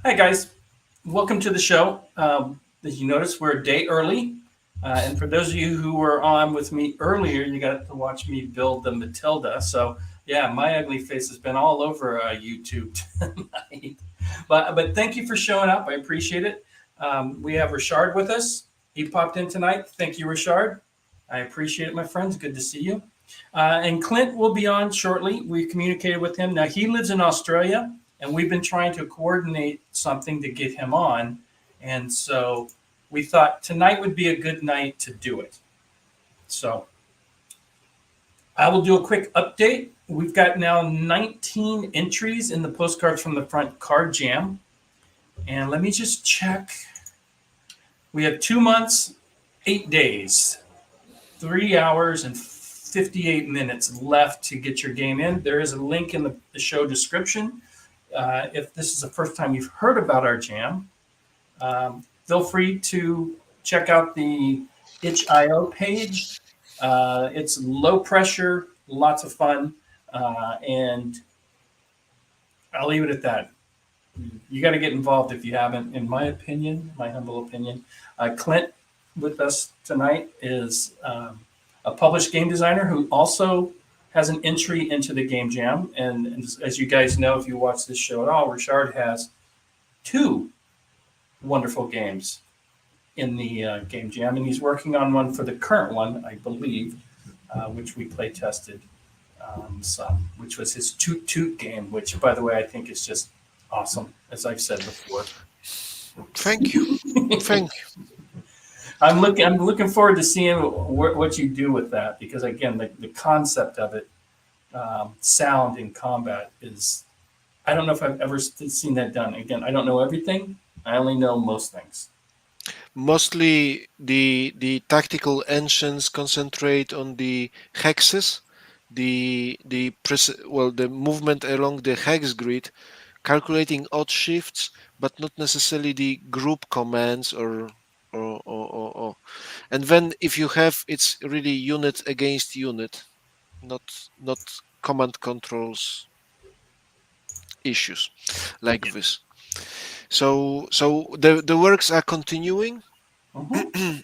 Hi, guys. Welcome to the show. As you notice, we're a day early. And for those of you who were on with me earlier, you got to watch me build the Matilda. So, yeah, my ugly face has been all over YouTube tonight. But thank you for showing up. I appreciate it. We have Richard with us. He popped in tonight. Thank you, Richard. I appreciate it, my friends. Good to see you. And Clint will be on shortly. We communicated with him. Now, he lives in Australia, and we've been trying to coordinate something to get him on. And so we thought tonight would be a good night to do it. So I will do a quick update. We've got now 19 entries in the Postcards from the Front card jam. And let me just check. We have 2 months, 8 days, 3 hours, and 58 minutes left to get your game in. There is a link in the show description. If this is the first time you've heard about our jam, feel free to check out the itch.io page. It's low pressure, lots of fun, and I'll leave it at that. You got to get involved if you haven't, in my opinion, my humble opinion. Clint with us tonight is a published game designer who also has an entry into the game jam. And as you guys know, if you watch this show at all, Richard has 2 wonderful games in the game jam, and he's working on one for the current one, I believe, which we play tested some, which was his Toot Toot game, which, by the way, I think is just awesome, as I've said before. Thank you. Thank you. I'm looking forward to seeing what you do with that, because again, the concept of it, sound in combat is, I don't know if I've ever seen that done. Again, I don't know everything. I only know most things. Mostly the tactical engines concentrate on the hexes, the movement along the hex grid, calculating odd shifts, but not necessarily the group commands or. And then if you have, it's really unit against unit, not command controls issues like Yeah. this. So the works are continuing, Mhm.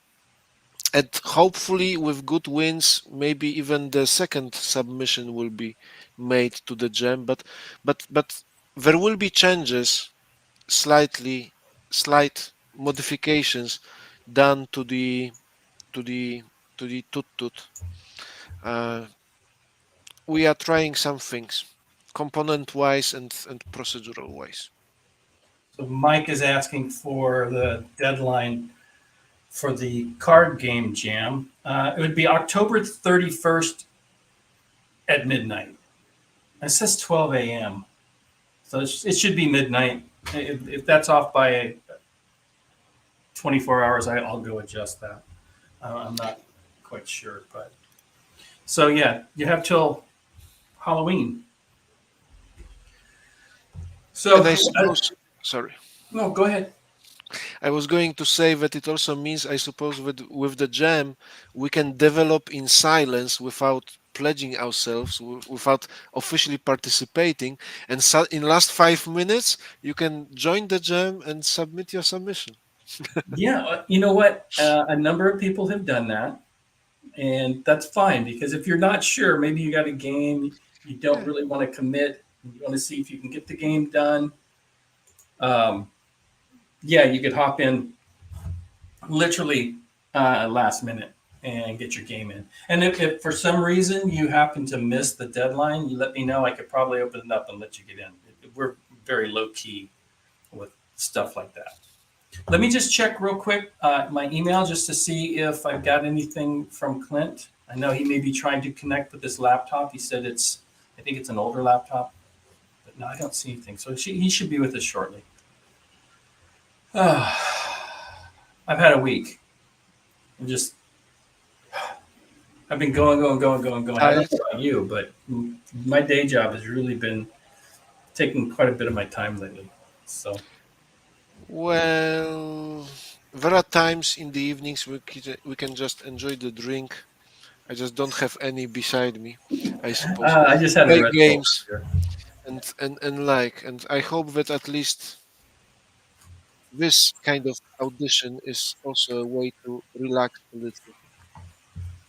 and hopefully with good wins, maybe even the second submission will be made to the gem. But there will be changes, slight modifications done to the to the tut tut. Uh, we are trying some things, component wise and procedural wise. So Mike is asking for the deadline for the card game jam. It would be October 31st at midnight. It says 12 a.m. So it should be midnight. If that's off by 24 hours, I'll go adjust that. I'm not quite sure, but so yeah, you have till Halloween. And So I suppose, sorry. no, go ahead. I was going to say that it also means, I suppose, that with the jam, we can develop in silence without pledging ourselves, without officially participating. And in last 5 minutes, you can join the jam and submit your submission. Yeah, you know what? A number of people have done that, and that's fine because if you're not sure, maybe you got a game you don't Yeah. really want to commit. You want to see if you can get the game done. Um, yeah, you could hop in literally last minute and get your game in. And if for some reason you happen to miss the deadline, you let me know. I could probably open it up and let you get in. We're very low key with stuff like that. Let me just check real quick my email just to see if I've got anything from Clint. I know he may be trying to connect with this laptop. He said I think it's an older laptop, but no, I don't see anything. So he should be with us shortly. I've had a week. I'm just I've been going. I I, don't know about you, but my day job has really been taking quite a bit of my time lately. So well, there are times in the evenings we can just enjoy the drink. I just don't have any beside me, I suppose. I just had a Play Red Bull games here. and I hope that at least this kind of audition is also a way to relax a little.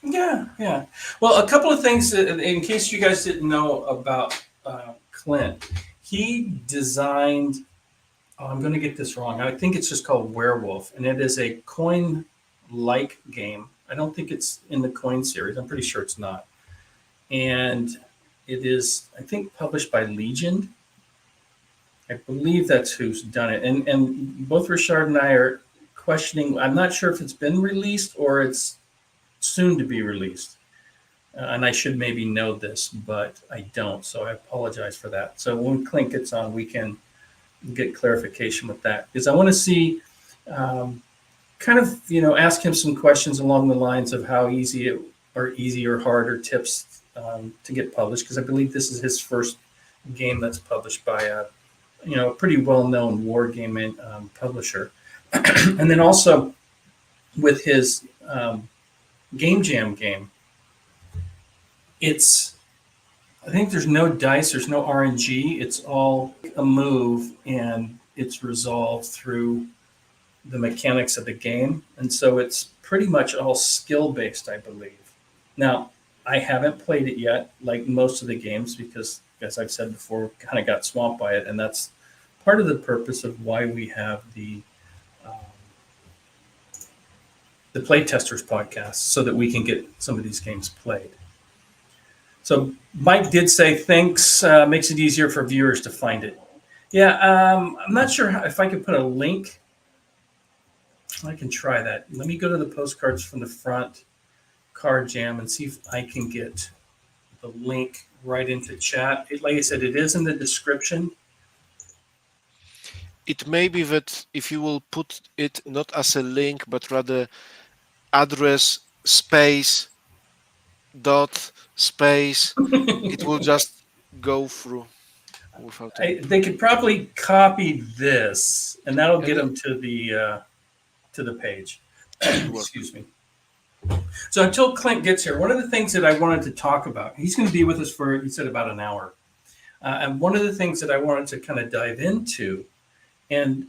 Yeah, yeah. Well, a couple of things in case you guys didn't know about Clint. He designed. Oh, I'm going to get this wrong. I think it's just called Werewolf, and it is a coin-like game. I don't think it's in the coin series. I'm pretty sure it's not. And it is, I think, published by Legion. I believe that's who's done it. And both Richard and I are questioning. I'm not sure if it's been released or it's soon to be released. And I should maybe know this, but I don't. So I apologize for that. So when Clint gets on, we can get clarification with that because I want to see, kind of, ask him some questions along the lines of how easy or hard or tips to get published because I believe this is his first game that's published by a pretty well-known war game publisher, and then also with his Game Jam game, it's I think there's no dice, there's no RNG. It's all a move, and it's resolved through the mechanics of the game, and so it's pretty much all skill based, I believe. Now, I haven't played it yet, like most of the games, because as I've said before, kind of got swamped by it, and that's part of the purpose of why we have um, the Playtesters podcast, so that we can get some of these games played. So Mike did say thanks, makes it easier for viewers to find it. Yeah, I'm not sure if I could put a link. I can try that. Let me go to the postcards from the front card jam and see if I can get the link right into chat. Like I said, it is in the description. It may be that if you will put it not as a link, but rather address space dot space, it will just go through without any They could probably copy this, and that'll get and them to the page. it should work. Excuse me. So until Clint gets here, one of the things that I wanted to talk about, he's going to be with us for, he said, about an hour. And one of the things that I wanted to kind of dive into, and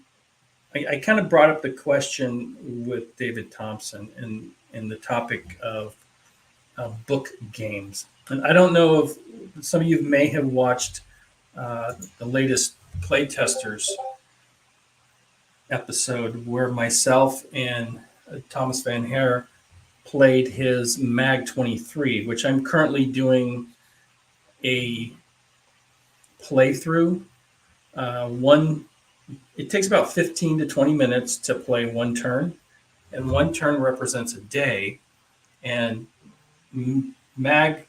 I kind of brought up the question with David Thompson and the topic of book games. And I don't know if some of you may have watched the latest Playtesters episode where myself and Thomas Van Hare played his Mag 23, which I'm currently doing a playthrough. It takes about 15 to 20 minutes to play one turn, and one turn represents a day. And Mag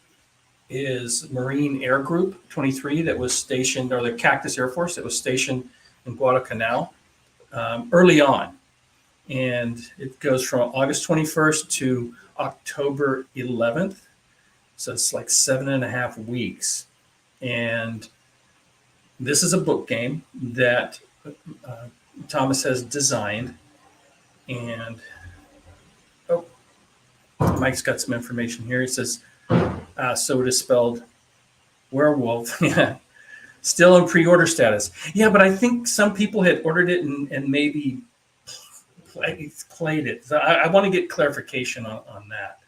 is Marine Air Group 23 that was stationed, or the Cactus Air Force that was stationed in Guadalcanal early on. And it goes from August 21st to October 11th. So it's like 7.5 weeks. And this is a book game that Thomas has designed. And Mike's got some information here. He says, so it is spelled werewolf. Yeah, still in pre-order status. Yeah, but I think some people had ordered it and maybe played it. So I want to get clarification on that.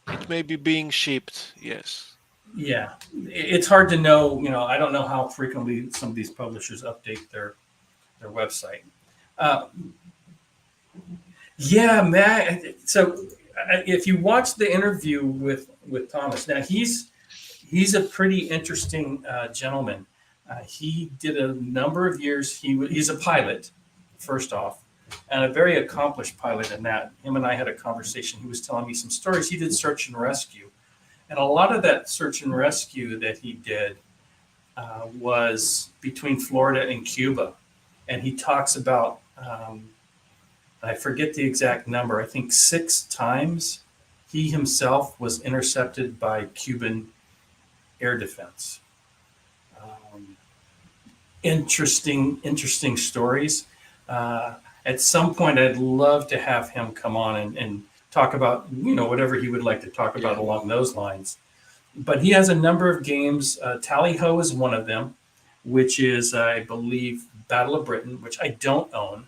It may be being shipped, yes. Yeah, it's hard to know. I don't know how frequently some of these publishers update their website. Yeah, man. So if you watch the interview with Thomas, now he's a pretty interesting gentleman. He did a number of years. He's a pilot, first off, and a very accomplished pilot in that. Him and I had a conversation. He was telling me some stories. He did search and rescue. And a lot of that search and rescue that he did was between Florida and Cuba. And he talks about, I forget the exact number, I think 6 times he himself was intercepted by Cuban air defense. Interesting stories. At some point, I'd love to have him come on and talk about, whatever he would like to talk about along those lines. But he has a number of games. Tally Ho is one of them, which is, I believe, Battle of Britain, which I don't own.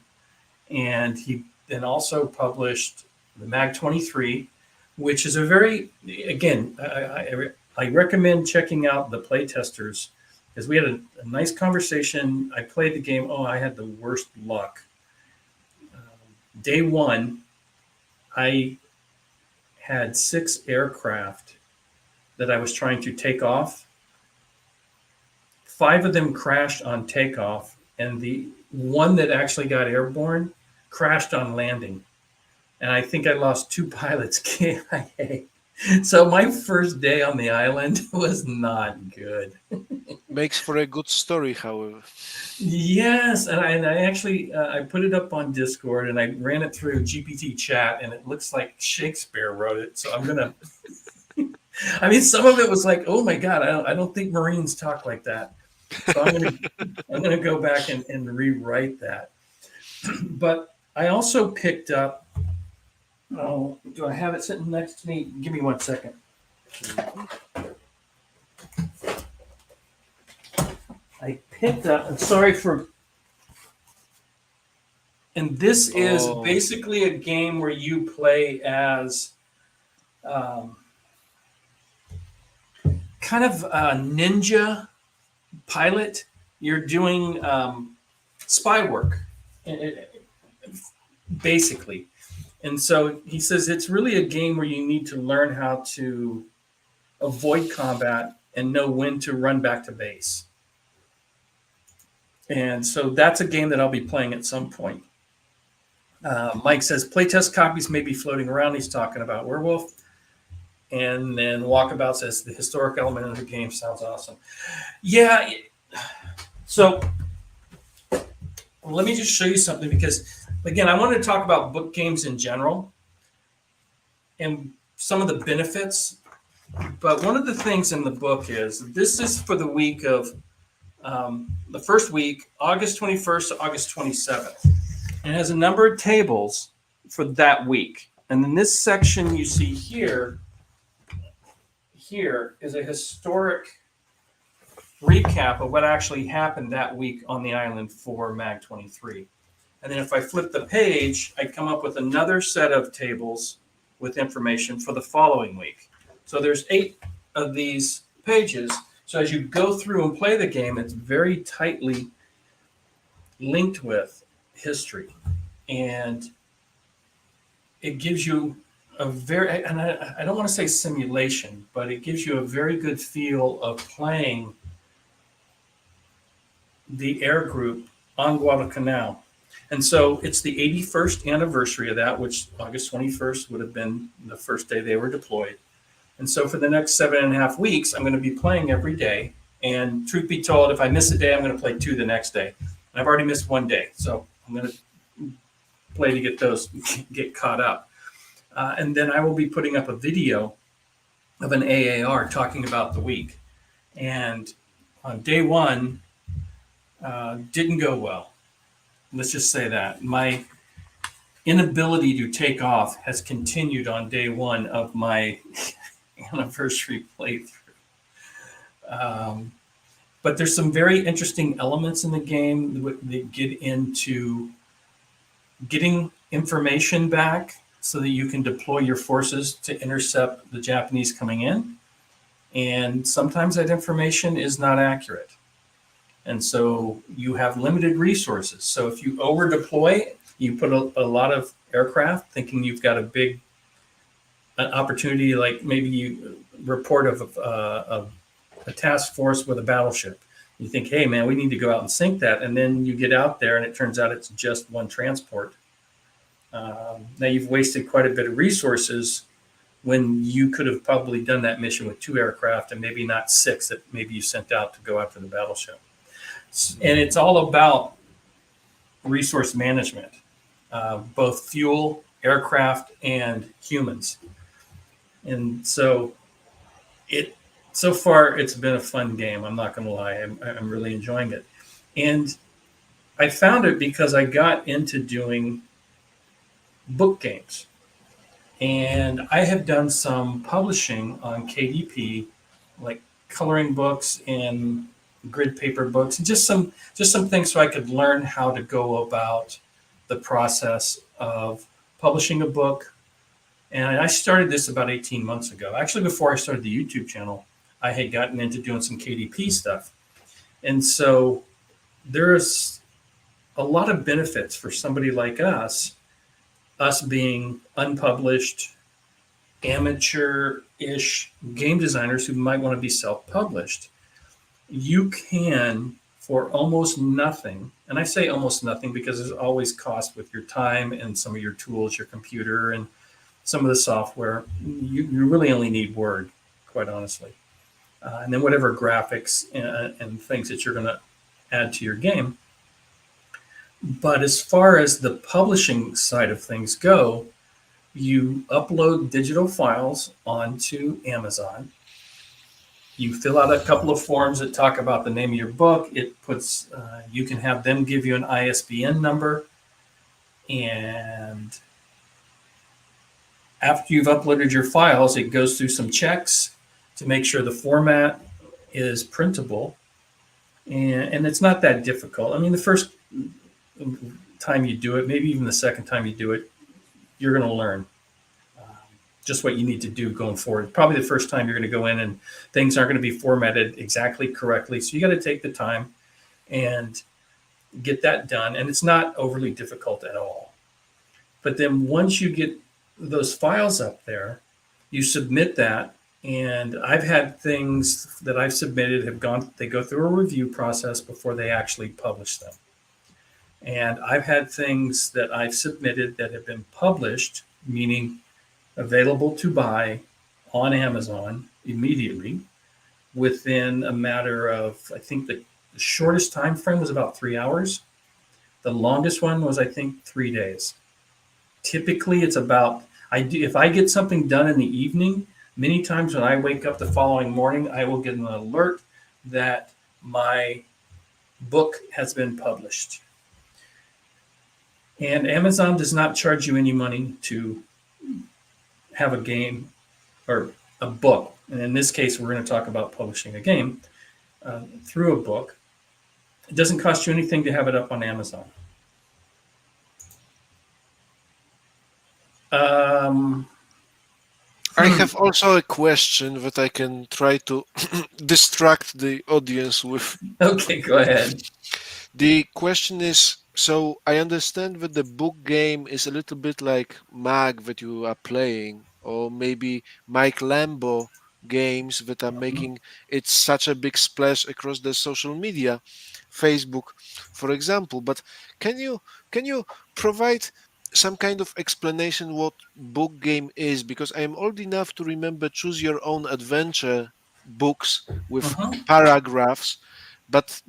And he then also published the Mag 23, which is a very, again, I recommend checking out the playtesters because we had a nice conversation. I played the game. Oh, I had the worst luck. Day one, I had 6 aircraft that I was trying to take off. 5 of them crashed on takeoff, and the one that actually got airborne crashed on landing. And I think I lost 2 pilots KIA. So my first day on the island was not good. Makes for a good story, however. Yes, and I actually I put it up on Discord and I ran it through GPT chat, and it looks like Shakespeare wrote it. So I'm gonna. I mean, some of it was like, oh my god, I don't think Marines talk like that. So I'm gonna go back and rewrite that. But I also picked up. Oh, do I have it sitting next to me? Give me 1 second. I picked up. I'm sorry for. And this is basically a game where you play as kind of a ninja pilot. You're doing spy work, basically. And so he says it's really a game where you need to learn how to avoid combat and know when to run back to base. And so that's a game that I'll be playing at some point. Mike says playtest copies may be floating around. He's talking about Werewolf. And then Walkabout says the historic element of the game sounds awesome. Yeah. So let me just show you something because, again, I wanted to talk about book games in general and some of the benefits. But one of the things in the book is this is for the week of the first week, August 21st to August 27th. And it has a number of tables for that week. And in this section you see here is a historic recap of what actually happened that week on the island for Mag 23. And then if I flip the page, I come up with another set of tables with information for the following week. So there's 8 of these pages. So as you go through and play the game, it's very tightly linked with history. And it gives you a very, and I don't want to say simulation, but it gives you a very good feel of playing the air group on Guadalcanal. And so it's the 81st anniversary of that, which August 21st would have been the first day they were deployed. And so for the next 7.5 weeks, I'm going to be playing every day. And truth be told, if I miss a day, I'm going to play 2 the next day. And I've already missed 1 day. So I'm going to play to get caught up. And then I will be putting up a video of an AAR talking about the week. And on day 1, didn't go well. Let's just say that. My inability to take off has continued on day 1 of my anniversary playthrough. But there's some very interesting elements in the game that get into getting information back so that you can deploy your forces to intercept the Japanese coming in. And sometimes that information is not accurate. And so you have limited resources. So if you over deploy, you put a lot of aircraft thinking you've got a big opportunity, like maybe you report of a task force with a battleship. You think, hey, man, we need to go out and sink that. And then you get out there and it turns out it's just 1 transport. Now you've wasted quite a bit of resources when you could have probably done that mission with 2 aircraft and maybe not 6 that maybe you sent out to go after the battleship. And it's all about resource management, both fuel, aircraft, and humans. And so so far it's been a fun game. I'm not going to lie. I'm really enjoying it. And I found it because I got into doing book games. And I have done some publishing on KDP, like coloring books and grid paper books, and just some things so I could learn how to go about the process of publishing a book. And I started this about 18 months ago. Actually, before I started the YouTube channel, I had gotten into doing some KDP stuff. And so there's a lot of benefits for somebody like us being unpublished, amateur-ish game designers who might want to be self-published. You can, for almost nothing, and I say almost nothing because there's always cost with your time and some of your tools, your computer, and some of the software. You really only need Word, quite honestly. And then whatever graphics and things that you're going to add to your game. But as far as the publishing side of things go, you upload digital files onto Amazon. You fill out a couple of forms that talk about the name of your book. It puts, you can have them give you an ISBN number. And after you've uploaded your files, it goes through some checks to make sure the format is printable. And it's not that difficult. I mean, the first time you do it, maybe even the second time you do it, you're going to learn just what you need to do going forward. Probably the first time you're going to go in and things aren't going to be formatted exactly correctly. So you got to take the time and get that done. And it's not overly difficult at all. But then once you get those files up there, you submit that. And I've had things that I've submitted they go through a review process before they actually publish them. And I've had things that I've submitted that have been published, meaning available to buy on Amazon immediately within a matter of, I think the shortest time frame was about 3 hours. The longest one was, I think, 3 days. Typically, it's about, if I get something done in the evening, many times when I wake up the following morning, I will get an alert that my book has been published. And Amazon does not charge you any money to have a game or a book. And in this case, we're going to talk about publishing a game through a book. It doesn't cost you anything to have it up on Amazon. I have also a question that I can try to distract the audience with. Okay, go ahead. The question is, so I understand that the book game is a little bit like Mag that you are playing, or maybe Mike Lambo games that are making it such a big splash across the social media, Facebook, for example. But can you provide some kind of explanation what book game is? Because I am old enough to remember Choose Your Own Adventure books with paragraphs, but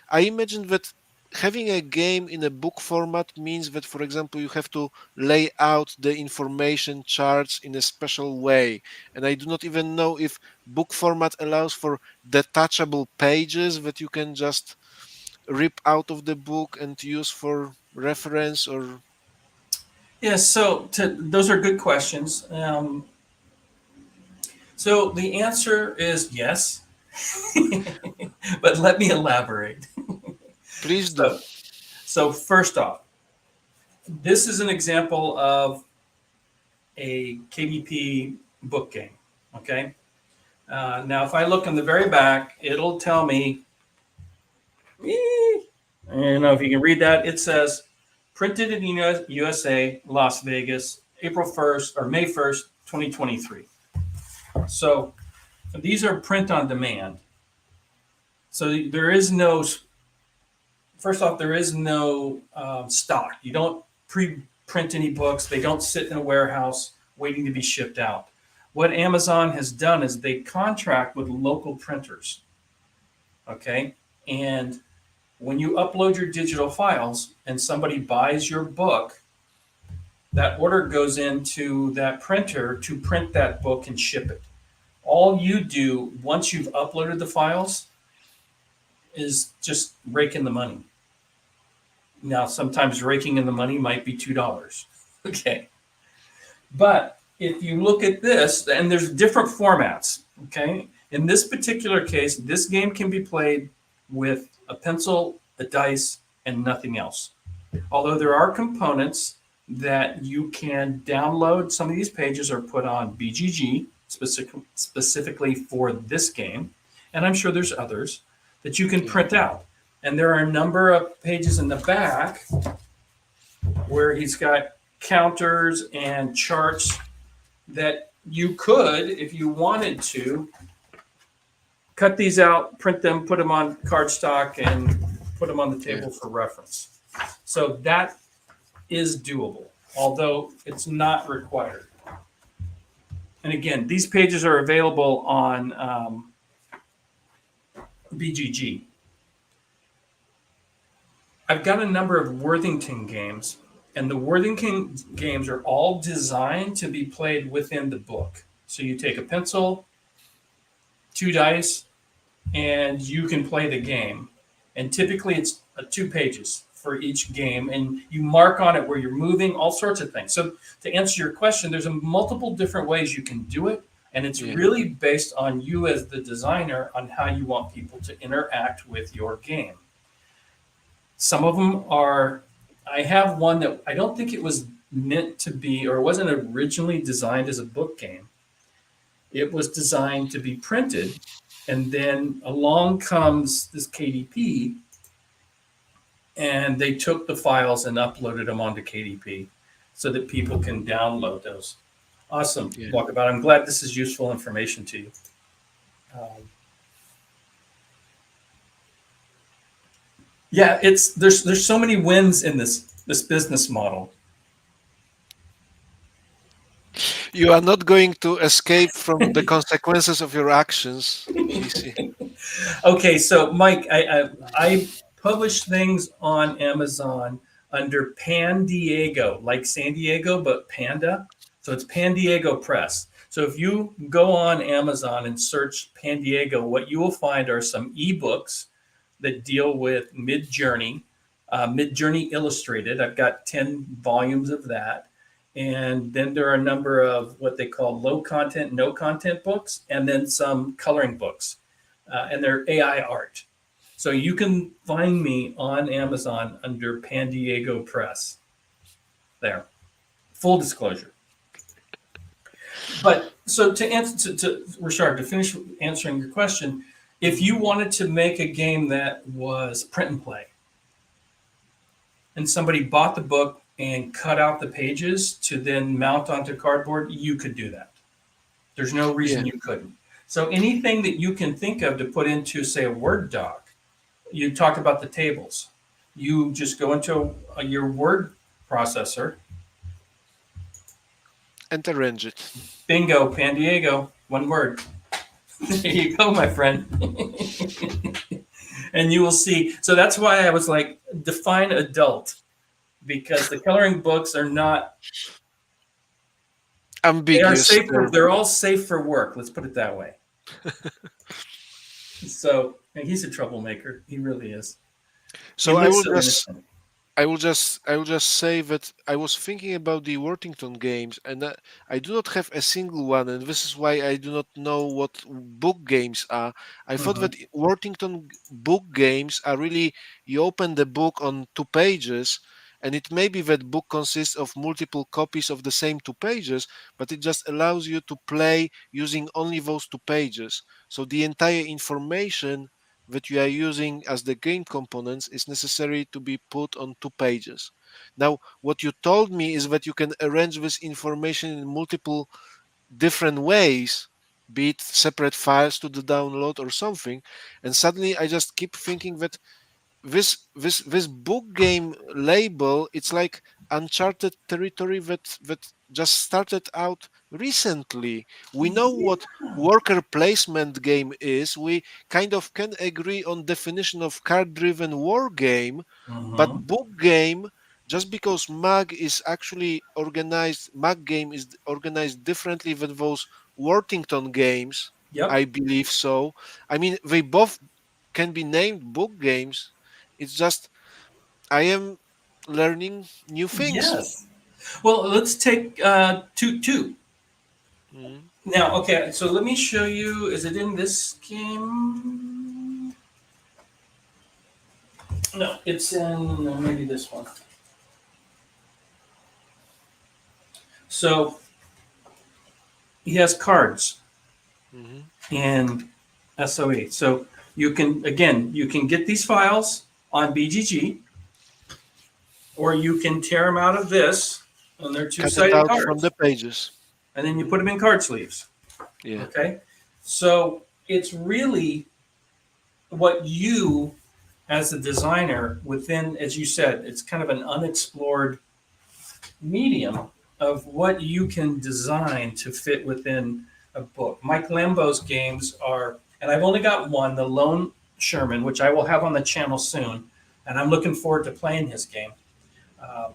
I imagine that having a game in a book format means that, for example, you have to lay out the information charts in a special way. And I do not even know if book format allows for detachable pages that you can just rip out of the book and use for reference or. Yes, so those are good questions. So the answer is yes, but let me elaborate. Please do. So first off, this is an example of a KDP book game, okay? Now, if I look in the very back, it'll tell me, I don't know if you can read that. It says, printed in USA, Las Vegas, April 1st or May 1st, 2023. So these are print on demand. So there is no, first off, there is no stock. You don't pre-print any books. They don't sit in a warehouse waiting to be shipped out. What Amazon has done is they contract with local printers, okay? And when you upload your digital files and somebody buys your book, that order goes into that printer to print that book and ship it. All you do once you've uploaded the files is just rake in the money. Now, sometimes raking in the money might be $2. Okay. But if you look at this, and there's different formats, okay? In this particular case, this game can be played with a pencil, a dice, and nothing else. Although there are components that you can download, some of these pages are put on BGG specifically for this game, and I'm sure there's others that you can Yeah. print out. And there are a number of pages in the back where he's got counters and charts that you could, if you wanted to, cut these out, print them, put them on cardstock, and put them on the Yeah. table for reference. So that is doable, although it's not required. And again, these pages are available on BGG. I've got a number of Worthington games, and the Worthington games are all designed to be played within the book. So you take a pencil, 2 dice, and you can play the game. And typically it's 2 pages for each game, and you mark on it where you're moving, all sorts of things. So to answer your question, there's a multiple different ways you can do it, and it's Yeah. really based on you as the designer on how you want people to interact with your game. Some of them are, I have one that I don't think it was meant to be, or it wasn't originally designed as a book game. It was designed to be printed, and then along comes this KDP, and they took the files and uploaded them onto KDP so that people can download those. Awesome, Yeah. Walkabout. I'm glad this is useful information to you. Yeah, it's there's so many wins in this business model. You are not going to escape from the consequences of your actions, PC. Okay, so Mike, I publish things on Amazon under Pan Diego, like San Diego, but Panda. So it's Pan Diego Press. So if you go on Amazon and search Pan Diego, what you will find are some ebooks that deal with Mid-Journey Illustrated. I've got 10 volumes of that. And then there are a number of what they call low content, no content books, and then some coloring books. And they're AI art. So you can find me on Amazon under Pan Diego Press. There, full disclosure. But so to answer to Richard, to finish answering your question, if you wanted to make a game that was print and play, and somebody bought the book and cut out the pages to then mount onto cardboard, you could do that. There's no reason Yeah. you couldn't. So anything that you can think of to put into, say, a Word doc, you talked about the tables. You just go into your word processor. And arrange it. Bingo, Pan Diego, one word. There you go, my friend. And you will see. So that's why I was like, define adult, because the coloring books are not. They are Ambiguous safe. term. They're all safe for work. Let's put it that way. So and he's a troublemaker. He really is. He So looks so innocent. I will just say that I was thinking about the Worthington games, and I do not have a single one, and this is why I do not know what book games are. I thought Mhm. that Worthington book games are really you open the book on 2 pages, and it may be that book consists of multiple copies of the same 2 pages, but it just allows you to play using only those 2 pages. So the entire information that you are using as the game components is necessary to be put on 2 pages. Now, what you told me is that you can arrange this information in multiple different ways, be it separate files to the download or something. And suddenly I just keep thinking that this book game label, it's like uncharted territory that just started out recently. We know what worker placement game is. We kind of can agree on definition of card driven war game, but Mhm. book game, just because mag is actually organized, mag game is organized differently than those Worthington games, Yep. I believe so. I mean, they both can be named book games. It's just I am learning new things. Yes. Well, let's take two. Mm. Now, okay, so let me show you. Is it in this game? No, it's in maybe this one. So he has cards Hmm. in SOE. So you can get these files on BGG, or you can tear them out of this, and they're Cut it two-sided out from the cards, pages. and then you Hmm. put them in card sleeves. Yeah. Okay, so it's really what you, as a designer, within, as you said, it's kind of an unexplored medium of what you can design to fit within a book. Mike Lambo's games are, and I've only got one, the Lone Sherman, which I will have on the channel soon, and I'm looking forward to playing his game um,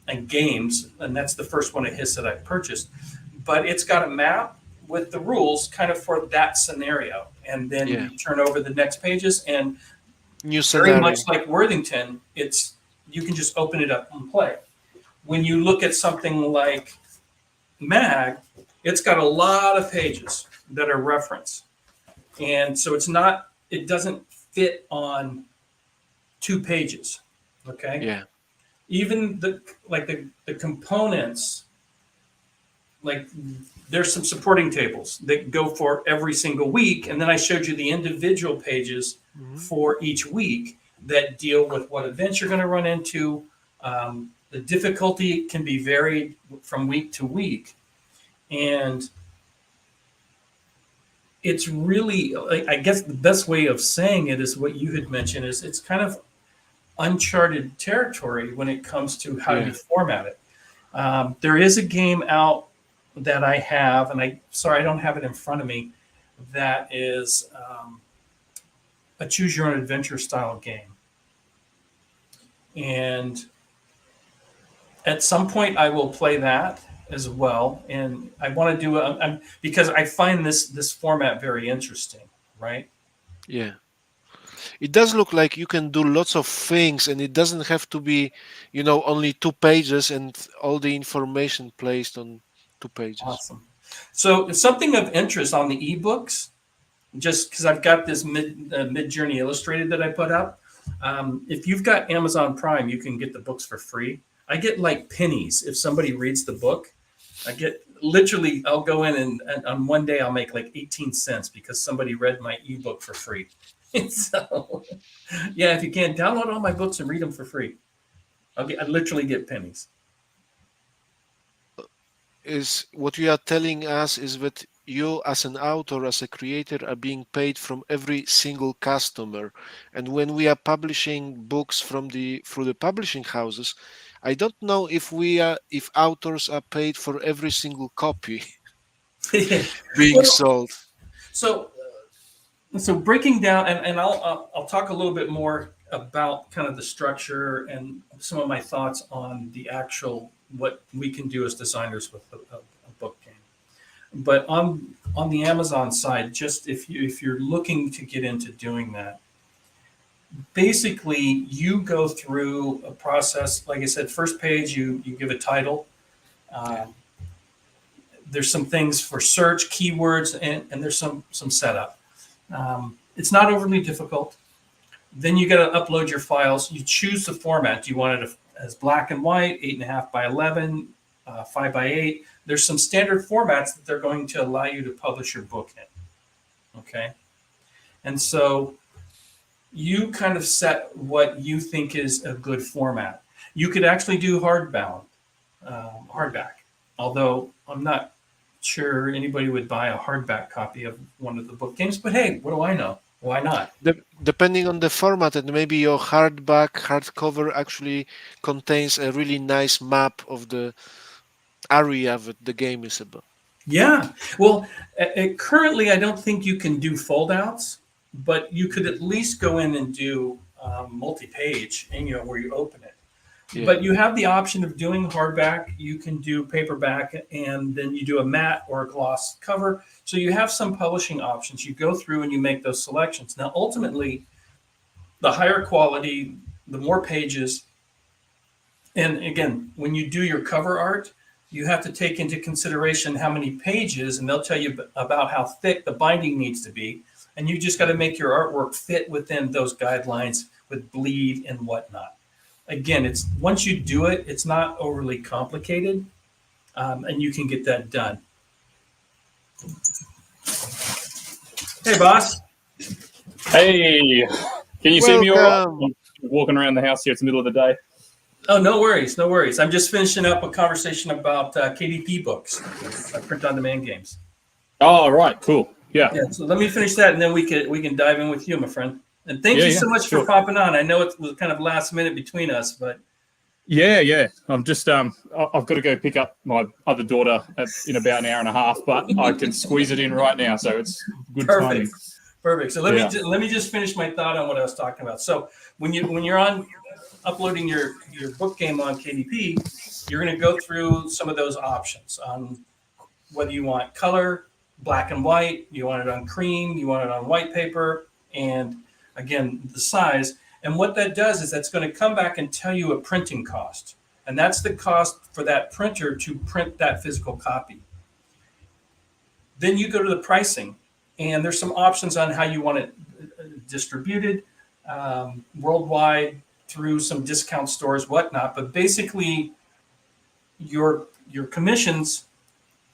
and games, and that's the first one of his that I purchased. But it's got a map with the rules kind of for that scenario, and then Yeah. you turn over the next pages, and New very much scenario. like Worthington, it's you can just open it up and play. When you look at something like Mag, it's got a lot of pages that are reference, and so it doesn't fit on 2 pages. Okay, Yeah. even the components, like there's some supporting tables that go for every single week, and then I showed you the individual pages Hmm. for each week that deal with what events you're going to run into. The difficulty can be varied from week to week, and it's really, I guess the best way of saying it is what you had mentioned, is it's kind of uncharted territory when it comes to how you Yeah. format it. There is a game out that I have, and I don't have it in front of me, that is a choose your own adventure style game. And at some point I will play that as well. And I want to do it because I find this format very interesting, right? Yeah. It does look like you can do lots of things, and it doesn't have to be, only 2 pages and all the information placed on 2 pages. Awesome. So something of interest on the ebooks, just because I've got this Mid Journey Illustrated that I put up. If you've got Amazon Prime, you can get the books for free. I get like pennies if somebody reads the book. I get literally, I'll go in and on one day I'll make like 18 cents because somebody read my ebook for free. So, yeah, if you can, download all my books and read them for free. I literally get pennies. Is what you are telling us is that you, as an author, as a creator, are being paid from every single customer, and when we are publishing books through the publishing houses, I don't know if authors are paid for every single copy being Well, sold. so so breaking down, and I'll talk a little bit more about kind of the structure and some of my thoughts on the actual what we can do as designers with a book game. But on the Amazon side, just if you're looking to get into doing that, basically you go through a process. Like I said, first page you give a title. Yeah. Um, there's some things for search keywords, and there's some setup. It's not overly difficult. Then you got to upload your files. You choose the format. Do you want it as black and white, 8.5 by 11, 5 by 8? There's some standard formats that they're going to allow you to publish your book in. Okay. And so you kind of set what you think is a good format. You could actually do hardback, although I'm not sure anybody would buy a hardback copy of one of the book games. But hey, what do I know? Why not? Depending on the format, and maybe your hardcover actually contains a really nice map of the area that the game is about. Yeah. Well, currently, I don't think you can do fold outs, but you could at least go in and do multi-page, and where you open it. Yeah. But you have the option of doing hardback. You can do paperback, and then you do a matte or a gloss cover. So you have some publishing options. You go through and you make those selections. Now, ultimately, the higher quality, the more pages, and again, when you do your cover art, you have to take into consideration how many pages, and they'll tell you about how thick the binding needs to be. And you just got to make your artwork fit within those guidelines with bleed and whatnot. Again, it's once you do it, it's not overly complicated. and you can get that done. Hey, boss. Hey, can you see me all right? Welcome. I'm walking around the house here. It's the middle of the day. Oh, no worries, no worries. I'm just finishing up a conversation about KDP books, print-on-demand games. Oh, right, cool. Yeah, Yeah, so let me finish that, and then we can dive in with you, my friend. And thank you so much for sure. popping on. I know it was kind of last minute between us, but Yeah. I'm just I've got to go pick up my other daughter in about an hour and a half, but I can squeeze it in right now, so it's good timing. Perfect. So let me just finish my thought on what I was talking about. So when you're on uploading your book game on KDP, you're going to go through some of those options on whether you want color, black and white, you want it on cream, you want it on white paper, and again, the size. And what that does is that's going to come back and tell you a printing cost. And that's the cost for that printer to print that physical copy. Then you go to the pricing, and there's some options on how you want it distributed worldwide through some discount stores, whatnot. But basically, your commissions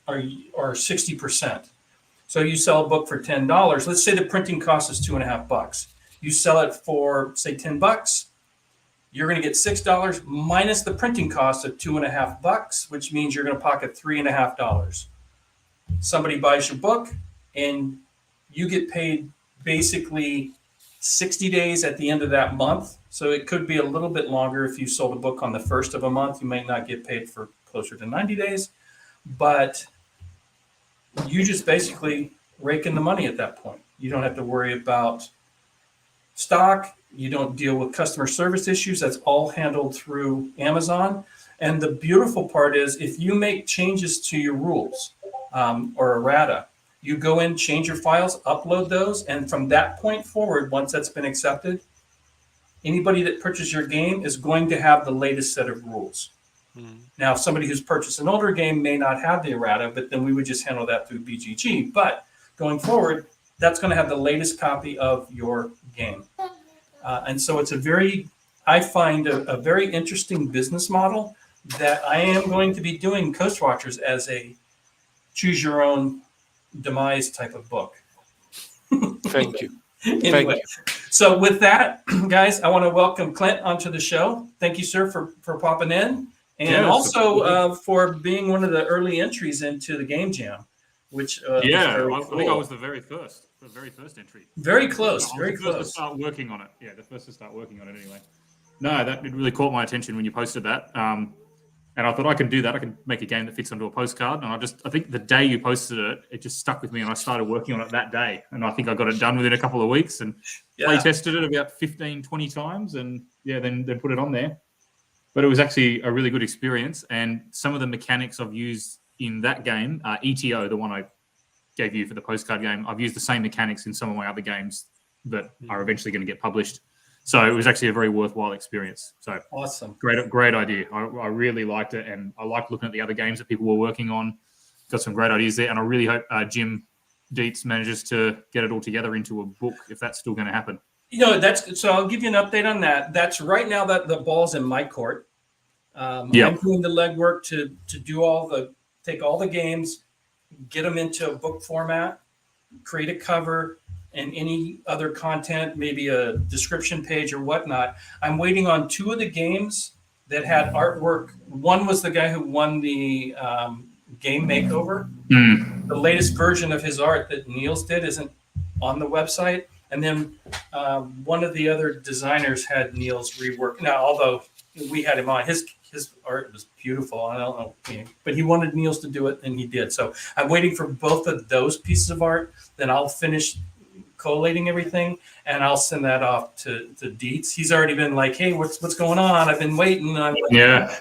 are 60%. So you sell a book for $10. Let's say the printing cost is $2.50. You sell it for, say, $10. You're going to get $6 minus the printing cost of $2.50, which means you're going to pocket $3.50. Somebody buys your book, and you get paid basically 60 days at the end of that month. So it could be a little bit longer if you sold a book on the first of a month. You might not get paid for closer to 90 days, but you just basically rake in the money at that point. You don't have to worry about stock. You don't deal with customer service issues. That's all handled through Amazon. And the beautiful part is if you make changes to your rules or errata, you go in, change your files, upload those, and from that point forward, once that's been accepted, anybody that purchases your game is going to have the latest set of rules. Now, somebody who's purchased an older game may not have the errata, but then we would just handle that through BGG. But going forward, that's going to have the latest copy of your game. And so it's I find a very interesting business model that I am going to be doing Coast Watchers as a choose your own demise type of book. Thank you. Anyway, Thank you. so with that, guys, I want to welcome Clint onto the show. Thank you, sir, for popping in. And also for being one of the early entries into the Game Jam, which I think I cool. was the very first entry. Very close, I was the first to start working on it. Yeah, the first to start working on it anyway. No, that really caught my attention when you posted that. And I thought I can do that. I can make a game that fits onto a postcard. And I think the day you posted it, it just stuck with me, and I started working on it that day. And I think I got it done within a couple of weeks and play tested it about 15, 20 times, and then put it on there. But it was actually a really good experience. And some of the mechanics I've used in that game, ETO, the one I gave you for the postcard game, I've used the same mechanics in some of my other games that are eventually going to get published. So it was actually a very worthwhile experience. So awesome. Great idea. I really liked it. And I liked looking at the other games that people were working on. Got some great ideas there. And I really hope Jim Dietz manages to get it all together into a book, if that's still going to happen. So I'll give you an update on that. That's right now that the ball's in my court. I'm doing the legwork to take all the games, get them into a book format, create a cover, and any other content, maybe a description page or whatnot. I'm waiting on 2 of the games that had artwork. One was the guy who won the game makeover. The latest version of his art that Niels did isn't on the website. And then one of the other designers had Niels rework. Now, although we had him on, his art was beautiful. I don't know, but he wanted Niels to do it, and he did. So I'm waiting for both of those pieces of art. Then I'll finish collating everything, and I'll send that off to Dietz. He's already been like, "Hey, what's going on? I've been waiting. I'm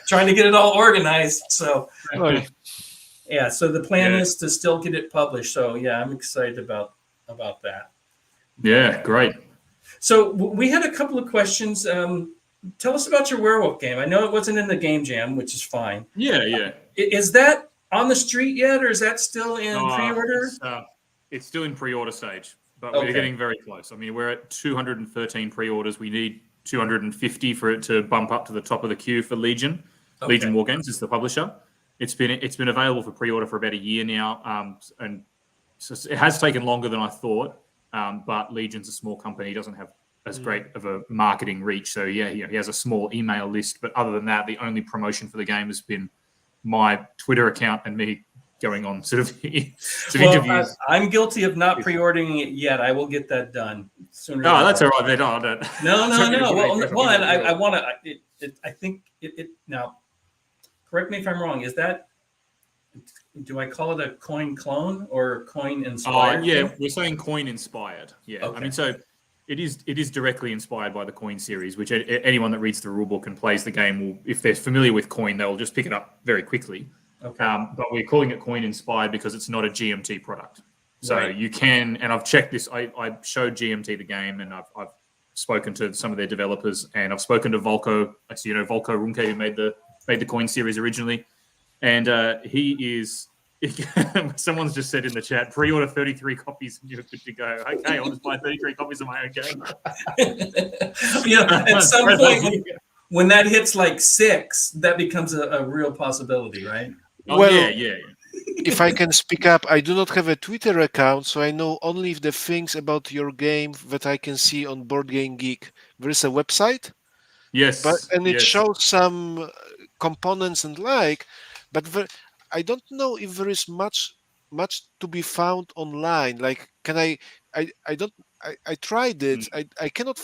trying to get it all organized." So so the plan is to still get it published. So I'm excited about that. Yeah, great. So we had a couple of questions. Tell us about your Werewolf game. I know it wasn't in the Game Jam, which is fine. Yeah. Is that on the street yet, or is that still in pre-order? It's still in pre-order stage, but we're getting very close. I mean, we're at 213 pre-orders. We need 250 for it to bump up to the top of the queue for Legion. Legion War Games is the publisher. It's been available for pre-order for about a year now, and so it has taken longer than I thought. But Legion's a small company; he doesn't have as great of a marketing reach. So yeah, he has a small email list. But other than that, the only promotion for the game has been my Twitter account and me going on sort of some interviews. I'm guilty of not pre-ordering it yet. I will get that done sooner. No, that's all right. No. Well, and I want to. I think it now. Correct me if I'm wrong. Is that? Do I call it a coin clone or coin inspired? Yeah, we're saying coin inspired. Yeah, okay. I mean, so it is directly inspired by the coin series, which anyone that reads the rulebook and plays the game will, if they're familiar with coin, they'll just pick it up very quickly. Okay. But we're calling it coin inspired because it's not a GMT product. So Right. you can, and I've checked this. I showed GMT the game, and I've spoken to some of their developers, and I've spoken to Volko. So, Volko Runke, who made the coin series originally, and he is. Someone's just said in the chat, pre-order 33 copies and you're good to go. Okay, I'll just buy 33 copies of my own game. At some point, when that hits like 6, that becomes a real possibility, right? Oh, Well, yeah. If I can speak up, I do not have a Twitter account, so I know only the things about your game that I can see on Board Game Geek. There is a website, Yes. and it yes. shows some components and but I don't know if there is much to be found online. Like, can I don't. I tried it. I cannot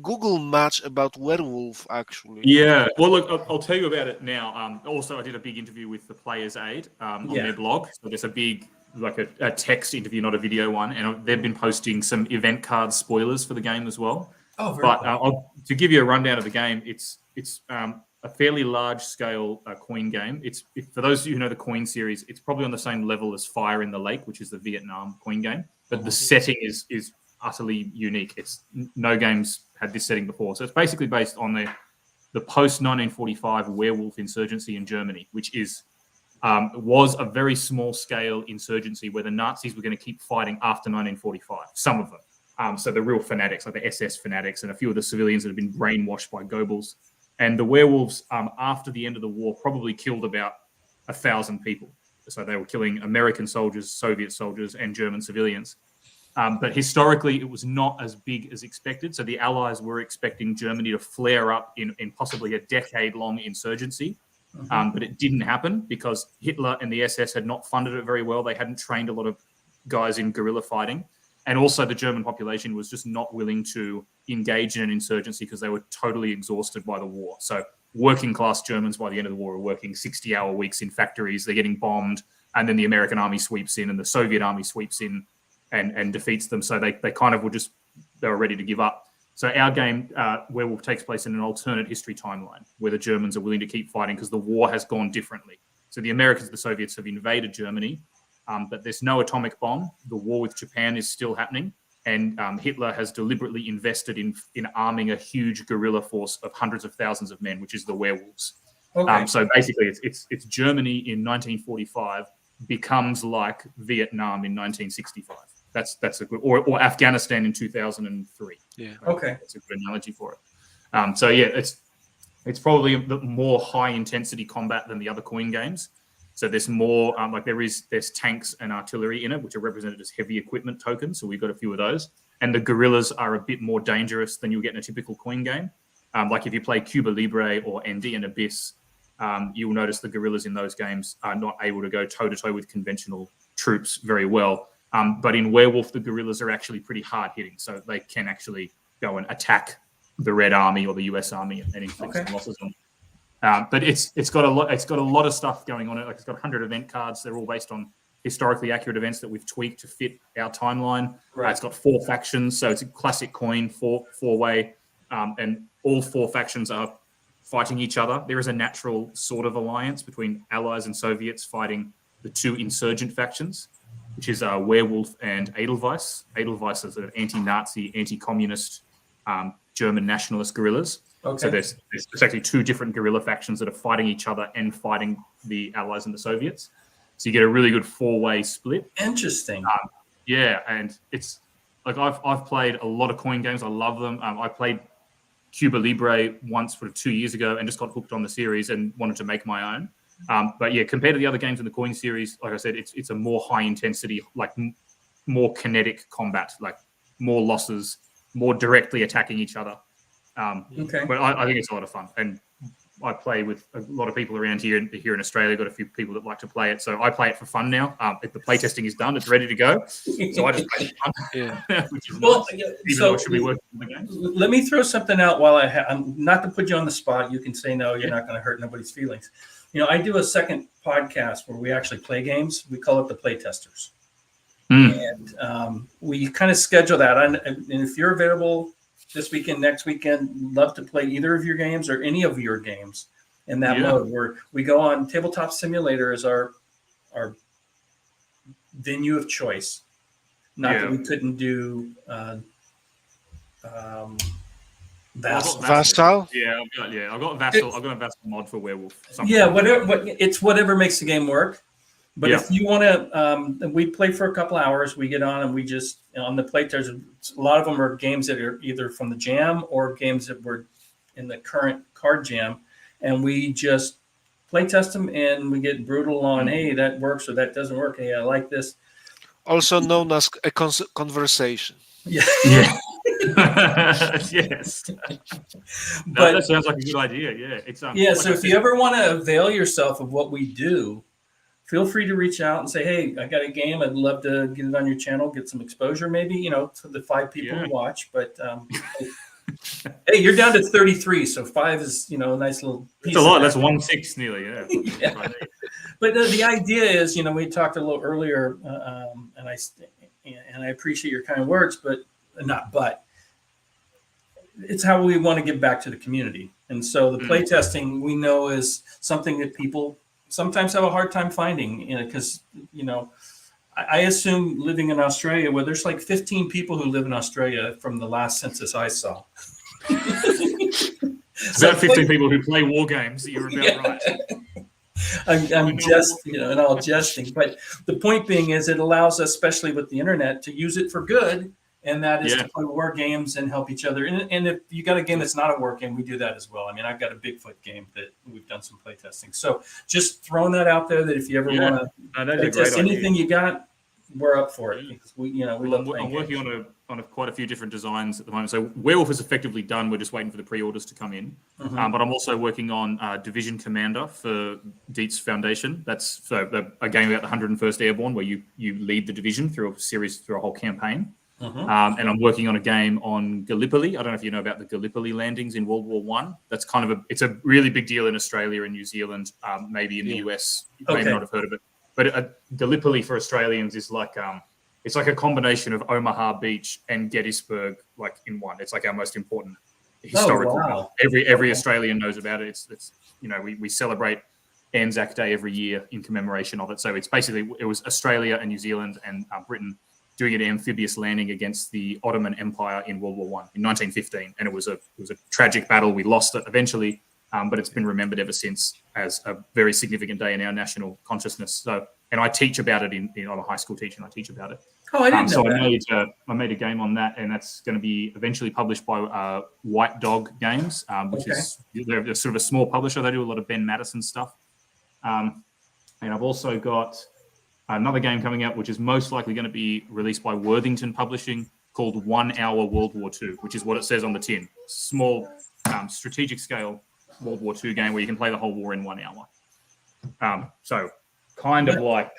Google much about Werewolf actually. Yeah. Well, look, I'll tell you about it now. Also, I did a big interview with the Players Aid on their blog. So there's a big, like a text interview, not a video one. And they've been posting some event card spoilers for the game as well. Oh, very cool. To give you a rundown of the game, it's a fairly large scale coin game. For those of you who know the coin series, it's probably on the same level as Fire in the Lake, which is the Vietnam coin game. But the setting is utterly unique. No games had this setting before. So it's basically based on the post 1945 werewolf insurgency in Germany, which was a very small scale insurgency where the Nazis were going to keep fighting after 1945. Some of them. So the real fanatics, like the SS fanatics, and a few of the civilians that had been brainwashed by Goebbels. And the werewolves, after the end of the war, probably killed about 1,000 people. So they were killing American soldiers, Soviet soldiers, and German civilians. But historically, it was not as big as expected. So the Allies were expecting Germany to flare up in possibly a decade-long insurgency. But it didn't happen because Hitler and the SS had not funded it very well. They hadn't trained a lot of guys in guerrilla fighting. And also the German population was just not willing to engage in an insurgency because they were totally exhausted by the war. So working class Germans by the end of the war are working 60-hour weeks in factories. They're getting bombed. And then the American army sweeps in and the Soviet army sweeps in and defeats them. So they kind of they were ready to give up. So our game, Werewolf, takes place in an alternate history timeline where the Germans are willing to keep fighting because the war has gone differently. So the Americans and the Soviets have invaded Germany. But there's no atomic bomb. The war with Japan is still happening. And Hitler has deliberately invested in arming a huge guerrilla force of hundreds of thousands of men, which is the werewolves. Okay. So basically, it's Germany in 1945 becomes like Vietnam in 1965. That's a good, or Afghanistan in 2003. Yeah. Okay. That's a good analogy for it. So yeah, it's probably more high intensity combat than the other coin games. So there's more there's tanks and artillery in it, which are represented as heavy equipment tokens. So we've got a few of those. And the guerrillas are a bit more dangerous than you'll get in a typical coin game. Like if you play Cuba Libre or Andean Abyss, you'll notice the guerrillas in those games are not able to go toe-to-toe with conventional troops very well. But in Werewolf, the guerrillas are actually pretty hard-hitting. So they can actually go and attack the Red Army or the US Army and inflict some losses on them. But it's got a lot of stuff going on. Like it's got 100 event cards. They're all based on historically accurate events that we've tweaked to fit our timeline. Right. It's got 4 factions, so it's a classic coin four-way, and all 4 factions are fighting each other. There is a natural sort of alliance between Allies and Soviets fighting the 2 insurgent factions, which is Werewolf and Edelweiss. Edelweiss is an anti-Nazi, anti-communist German nationalist guerrillas. Okay. So there's actually 2 different guerrilla factions that are fighting each other and fighting the Allies and the Soviets. So you get a really good 4-way split. Interesting. Yeah, and it's like I've played a lot of coin games. I love them. I played Cuba Libre once 2 years ago and just got hooked on the series and wanted to make my own. But yeah, compared to the other games in the coin series, like I said, it's a more high intensity, like more kinetic combat, like more losses, more directly attacking each other. Okay. But I think it's a lot of fun, and I play with a lot of people around here in Australia. Got a few people that like to play it, so I play it for fun now. If the playtesting is done, it's ready to go. So I just play it for fun, which is nice. Even though I should be working on the games. Let me throw something out while I'm not to put you on the spot. You can say no. You're not going to hurt nobody's feelings. I do a second podcast where we actually play games. We call it the Playtesters. And we kind of schedule that. And if you're available this weekend, next weekend, love to play either of your games or any of your games in that mode where we go on. Tabletop Simulator as our venue of choice. Not that we couldn't do Vassal. Yeah, I've got Vassal. I've got a Vassal mod for Werewolf. Yeah, whatever makes the game work. But if you want to, we play for a couple hours. We get on and we just on the playtest. A lot of them are games that are either from the jam or games that were in the current card jam, and we just play test them and we get brutal on. Hey, that works or that doesn't work. Hey, I like this. Also known as a conversation. Yeah. Yes. But that sounds like a good idea. Yeah. It's so like if you ever want to avail yourself of what we do, feel free to reach out and say, hey, I got a game. I'd love to get it on your channel, get some exposure maybe, to the 5 people who watch. But hey, you're down to 33. So 5 is, a nice little piece. It's a lot. That's 1/6 nearly. Yeah. But the idea is, we talked a little earlier and I appreciate your kind words, but it's how we want to give back to the community. And so the playtesting we know is something that people sometimes have a hard time finding, because, I assume living in Australia, where there's like 15 people who live in Australia from the last census I saw. About 15 people who play war games. You're about right. I'm just, and all jesting. But the point being is it allows us, especially with the internet, to use it for good. And that is to play war games and help each other. And if you got a game that's not a war game, we do that as well. I mean, I've got a Bigfoot game that we've done some play testing. So just throwing that out there that if you ever want to test anything you got, we're up for it. Because we love playing I'm working on quite a few different designs at the moment. So Werewolf is effectively done. We're just waiting for the pre-orders to come in. But I'm also working on Division Commander for Dietz Foundation. That's a game about the 101st Airborne where you lead the division through a whole campaign. And I'm working on a game on Gallipoli. I don't know if you know about the Gallipoli landings in World War I. That's it's a really big deal in Australia and New Zealand, maybe in the US. You may not have heard of it. But Gallipoli for Australians is like it's like a combination of Omaha Beach and Gettysburg, like in one. It's like our most important historical. Wow. Every Australian knows about it. It's we celebrate Anzac Day every year in commemoration of it. So it was Australia and New Zealand and Britain doing an amphibious landing against the Ottoman Empire in World War I in 1915, and it was a tragic battle. We lost it eventually, but it's been remembered ever since as a very significant day in our national consciousness. So, and I teach about it I'm a high school teacher, and I teach about it. Oh, I didn't know that. I made a game on that, and that's going to be eventually published by White Dog Games, which is they're sort of a small publisher. They do a lot of Ben Madison stuff, and I've also got another game coming out, which is most likely going to be released by Worthington Publishing, called 1 Hour World War II, which is what it says on the tin. Small, strategic scale World War II game where you can play the whole war in 1 hour. So kind of like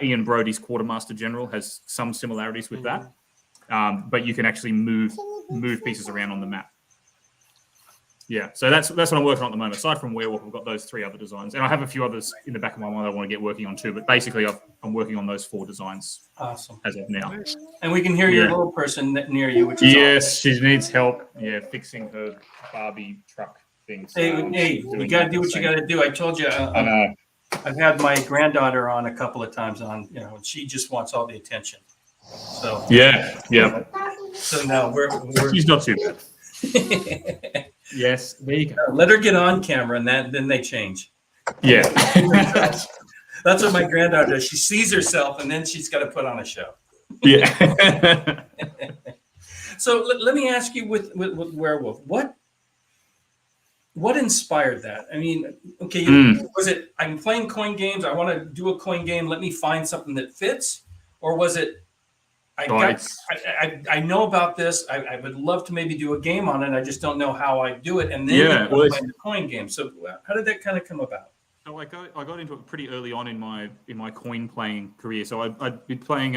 Ian Brody's Quartermaster General has some similarities with that, but you can actually move pieces around on the map. Yeah, so that's what I'm working on at the moment. Aside from Werewolf, I've got those 3 other designs, and I have a few others in the back of my mind I want to get working on too. But basically, I'm working on those 4 designs. Awesome. As of now. And we can hear your little person near you, which is awesome. She needs help. Yeah, fixing her Barbie truck things. Hey, you got to do what you got to do. I told you. I know. I've had my granddaughter on a couple of times and she just wants all the attention. So yeah. So now we're she's not too bad. Yes, there you go. Let her get on camera, and then they change. Yeah, that's what my granddaughter does. She sees herself, and then she's got to put on a show. Yeah. So let me ask you with Werewolf, what what inspired that? I mean, okay, was it I'm playing coin games, I want to do a coin game, let me find something that fits, or was it I know about this, I would love to maybe do a game on it, I just don't know how I do it, and then you Yeah, well, play the coin game. So how did that kind of come about? so I got into it pretty early on in my coin playing career. So I'd been playing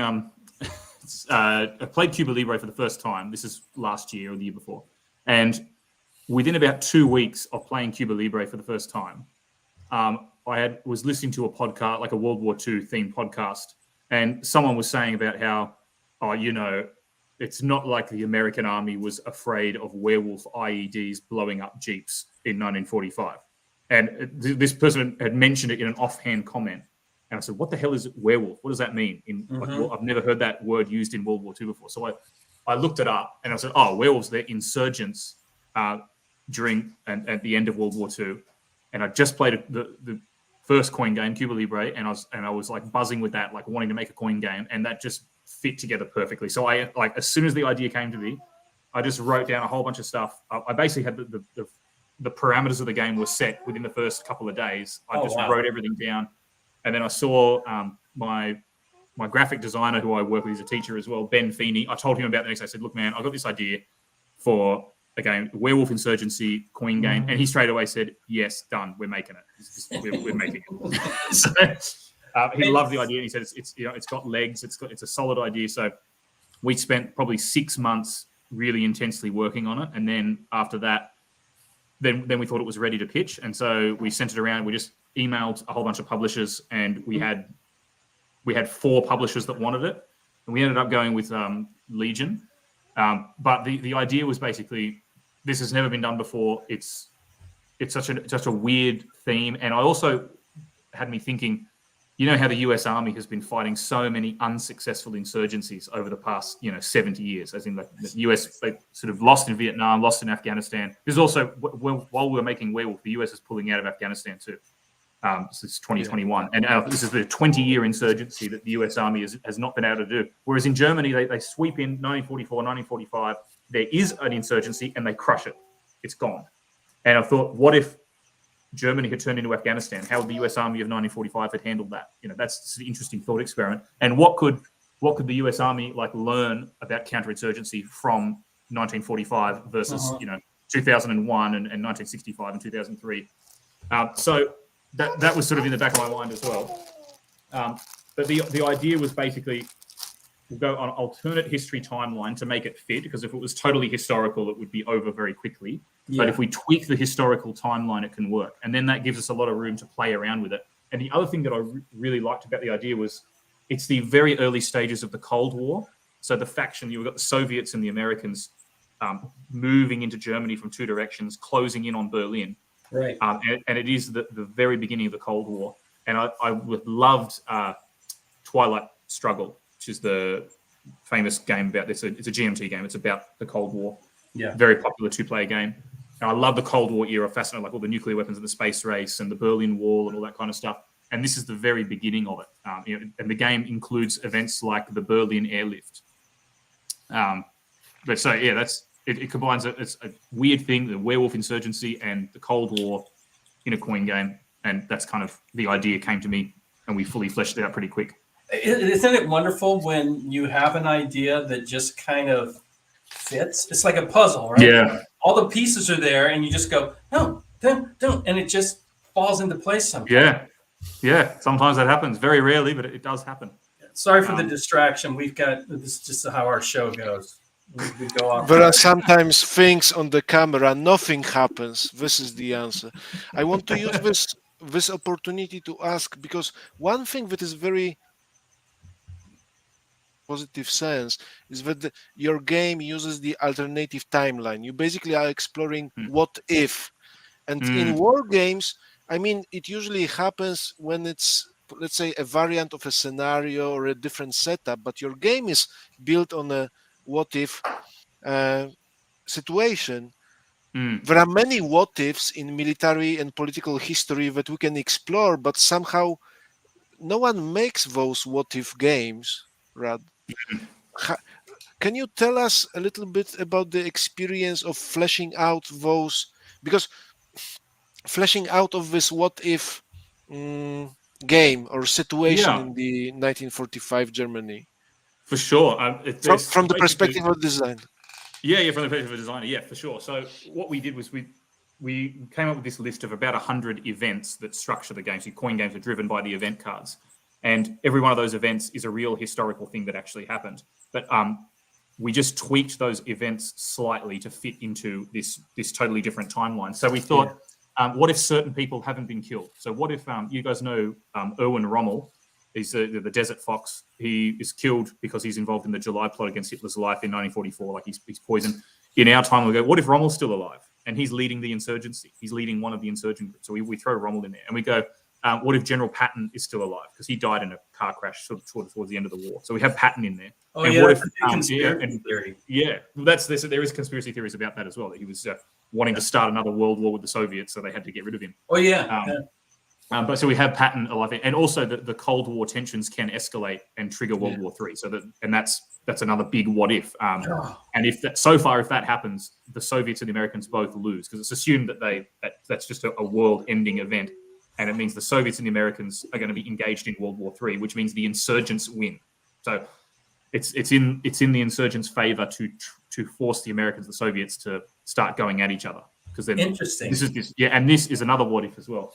I played Cuba Libre for the first time. This is last year or the year before, and within about 2 weeks of playing Cuba Libre for the first time, was listening to a podcast, like a World War II themed podcast, and someone was saying about how, it's not like the American army was afraid of werewolf IEDs blowing up jeeps in 1945. And this person had mentioned it in an offhand comment. And I said, what the hell is werewolf? What does that mean? I've never heard that word used in World War II before. So I looked it up and I said, oh, werewolves, they're insurgents during and at the end of World War II. And I just played the first coin game, Cuba Libre, and I was like buzzing with that, like wanting to make a coin game, and that just fit together perfectly. So I like as soon as the idea came to me, I just wrote down a whole bunch of stuff. I basically had the parameters of the game were set within the first couple of days. I wrote everything down, and then I saw my graphic designer, who I work with, he's a teacher as well, Ben Feeney. I told him about the next day. I said, look, man, I got this idea for a game, Werewolf Insurgency coin game, and he straight away said, yes, done, we're making it. We're making it. So he loved the idea, and he said it's got legs, it's a solid idea. So we spent probably 6 months really intensely working on it, and then after that, then we thought it was ready to pitch, and so we sent it around. We just emailed a whole bunch of publishers, and we had 4 publishers that wanted it, and we ended up going with Legion. But the idea was basically, this has never been done before. It's such a weird theme, and I also had me thinking, how the U.S. Army has been fighting so many unsuccessful insurgencies over the past 70 years, as in the U.S. they sort of lost in Vietnam, lost in Afghanistan. There's also while we were making Werewolf, the U.S. is pulling out of Afghanistan too. Since 2021, and this is the 20-year insurgency that the U.S. Army has not been able to do. Whereas in Germany, they sweep in 1944, 1945, there is an insurgency, and they crush it. It's gone. And I thought, what if Germany had turned into Afghanistan? How would the U.S. Army of 1945 have handled that? That's an interesting thought experiment. And what could the U.S. Army learn about counterinsurgency from 1945 versus 2001 and 1965 and 2003? So that was sort of in the back of my mind as well. But the idea was basically we'll go on an alternate history timeline to make it fit, because if it was totally historical, it would be over very quickly. Yeah. But if we tweak the historical timeline, it can work. And then that gives us a lot of room to play around with it. And the other thing that I really liked about the idea was it's the very early stages of the Cold War. So the faction, you've got the Soviets and the Americans moving into Germany from 2 directions, closing in on Berlin. Right. And it is the very beginning of the Cold War. And I loved Twilight Struggle, which is the famous game about this. It's a GMT game. It's about the Cold War. Yeah. Very popular 2-player game. And I love the Cold War era, fascinating, like all the nuclear weapons and the space race and the Berlin Wall and all that kind of stuff. And this is the very beginning of it. And the game includes events like the Berlin airlift. But so, yeah, it combines it's a weird thing, the werewolf insurgency and the Cold War in a coin game. And that's kind of the idea came to me, and we fully fleshed it out pretty quick. Isn't it wonderful when you have an idea that just kind of fits? It's like a puzzle, right? Yeah. All the pieces are there, and you just go, no, don't, and it just falls into place sometimes. Yeah. Sometimes that happens. Very rarely, but it does happen. Sorry for the distraction. We've got this is just how our show goes. We go off. There are sometimes things on the camera, nothing happens. This is the answer. I want to use this opportunity to ask, because one thing that is very positive sense is that your game uses the alternative timeline. You basically are exploring what if. And in war games, I mean, it usually happens when it's, let's say, a variant of a scenario or a different setup, but your game is built on a what if situation. There are many what ifs in military and political history that we can explore, but somehow no one makes those what if games, Rad. Can you tell us a little bit about the experience of fleshing out those? Because fleshing out of this what if game or situation Yeah. in the 1945 Germany For sure. from the Basically, perspective of design. Yeah, from the perspective of a designer, yeah, for sure. So what we did was we came up with this list of about 100 events that structure the game. So coin games are driven by the event cards, and every one of those events is a real historical thing that actually happened. But we just tweaked those events slightly to fit into this totally different timeline. So we thought, what if certain people haven't been killed? So what if you guys know Erwin Rommel? He's the Desert Fox. He is killed because he's involved in the July plot against Hitler's life in 1944. Like he's poisoned. In our time, we go, what if Rommel's still alive? And he's leading the insurgency. He's leading one of the insurgent groups. So we throw Rommel in there. And we go, what if General Patton is still alive? Because he died in a car crash towards the end of the war. So we have Patton in there. Oh, and yeah, what if, conspiracy theory. Yeah, there is conspiracy theories about that as well, that he was wanting to start another world war with the Soviets, so they had to get rid of him. Oh, yeah. But so we have Patton alive, and also the Cold War tensions can escalate and trigger World War III. So that's another big what if. And if that happens, the Soviets and the Americans both lose, because it's assumed that's just a world-ending event, and it means the Soviets and the Americans are going to be engaged in World War III, which means the insurgents win. So it's in the insurgents' favor to force the Americans, the Soviets, to start going at each other. Because then Interesting. And this is another what if as well.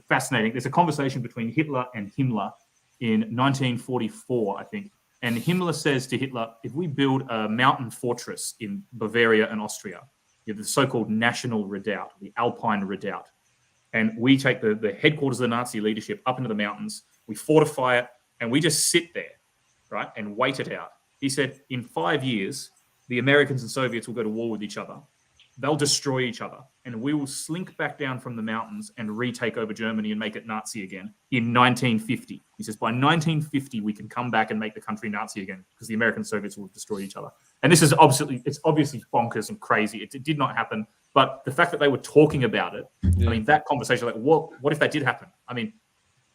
Fascinating. There's a conversation between Hitler and Himmler in 1944, I think. And Himmler says to Hitler, if we build a mountain fortress in Bavaria and Austria, you have the so-called National Redoubt, the Alpine Redoubt, and we take the headquarters of the Nazi leadership up into the mountains, we fortify it, and we just sit there, right, and wait it out. He said, in 5 years, the Americans and Soviets will go to war with each other. They'll destroy each other, and we will slink back down from the mountains and retake over Germany and make it Nazi again in 1950. He says, by 1950, we can come back and make the country Nazi again, because the American Soviets will destroy each other. And this is obviously bonkers and crazy. It did not happen, but the fact that they were talking about it, I mean, that conversation, like, what if that did happen? I mean,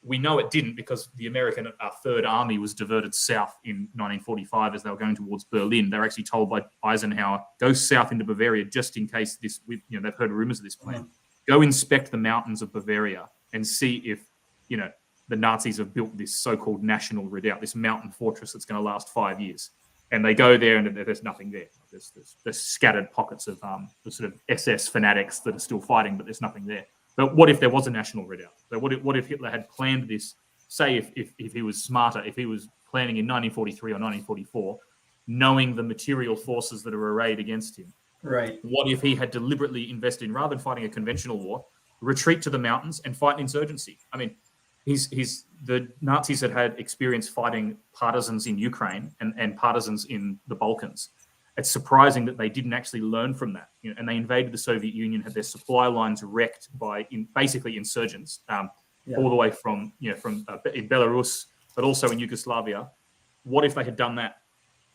we know it didn't, because the American Third Army was diverted south in 1945 as they were going towards Berlin. They were actually told by Eisenhower, go south into Bavaria just in case they've heard rumors of this plan. Go inspect the mountains of Bavaria and see if, the Nazis have built this so-called National Redoubt, this mountain fortress that's going to last 5 years. And they go there and there's nothing there. There's scattered pockets of the sort of SS fanatics that are still fighting, but there's nothing there. But what if there was a national redoubt? So what if Hitler had planned this, say if he was smarter, if he was planning in 1943 or 1944, knowing the material forces that are arrayed against him? Right. What if he had deliberately invested in, rather than fighting a conventional war, retreat to the mountains and fight an insurgency? I mean, the Nazis had experience fighting partisans in Ukraine and partisans in the Balkans. It's surprising that they didn't actually learn from that, and they invaded the Soviet Union, had their supply lines wrecked by basically insurgents, all the way from in Belarus, but also in Yugoslavia. What if they had done that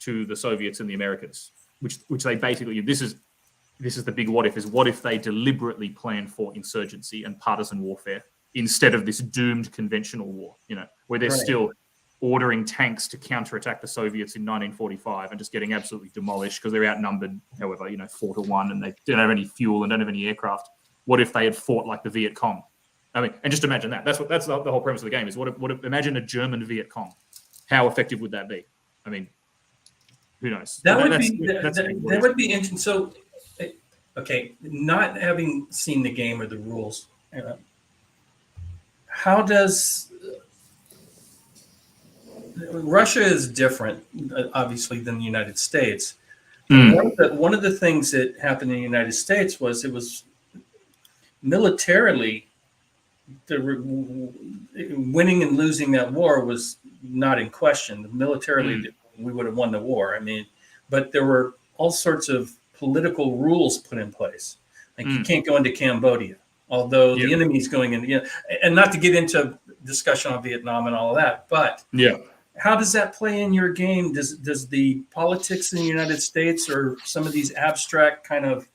to the Soviets and the Americans, which they basically, this is the big what if, is what if they deliberately planned for insurgency and partisan warfare instead of this doomed conventional war, where they're still ordering tanks to counterattack the Soviets in 1945 and just getting absolutely demolished because they're outnumbered, however, 4-1, and they don't have any fuel and don't have any aircraft. What if they had fought like the Viet Cong? I mean, and just imagine that. That's the whole premise of the game is what if imagine a German Viet Cong. How effective would that be? I mean, who knows? That would be interesting. So, okay, not having seen the game or the rules, how does Russia is different, obviously, than the United States. One of the things that happened in the United States was it was militarily, winning and losing that war was not in question. Militarily, we would have won the war. I mean, but there were all sorts of political rules put in place. Like you can't go into Cambodia, although the enemy's going in. And not to get into discussion on Vietnam and all of that, but how does that play in your game? Does the politics in the United States or some of these abstract kind of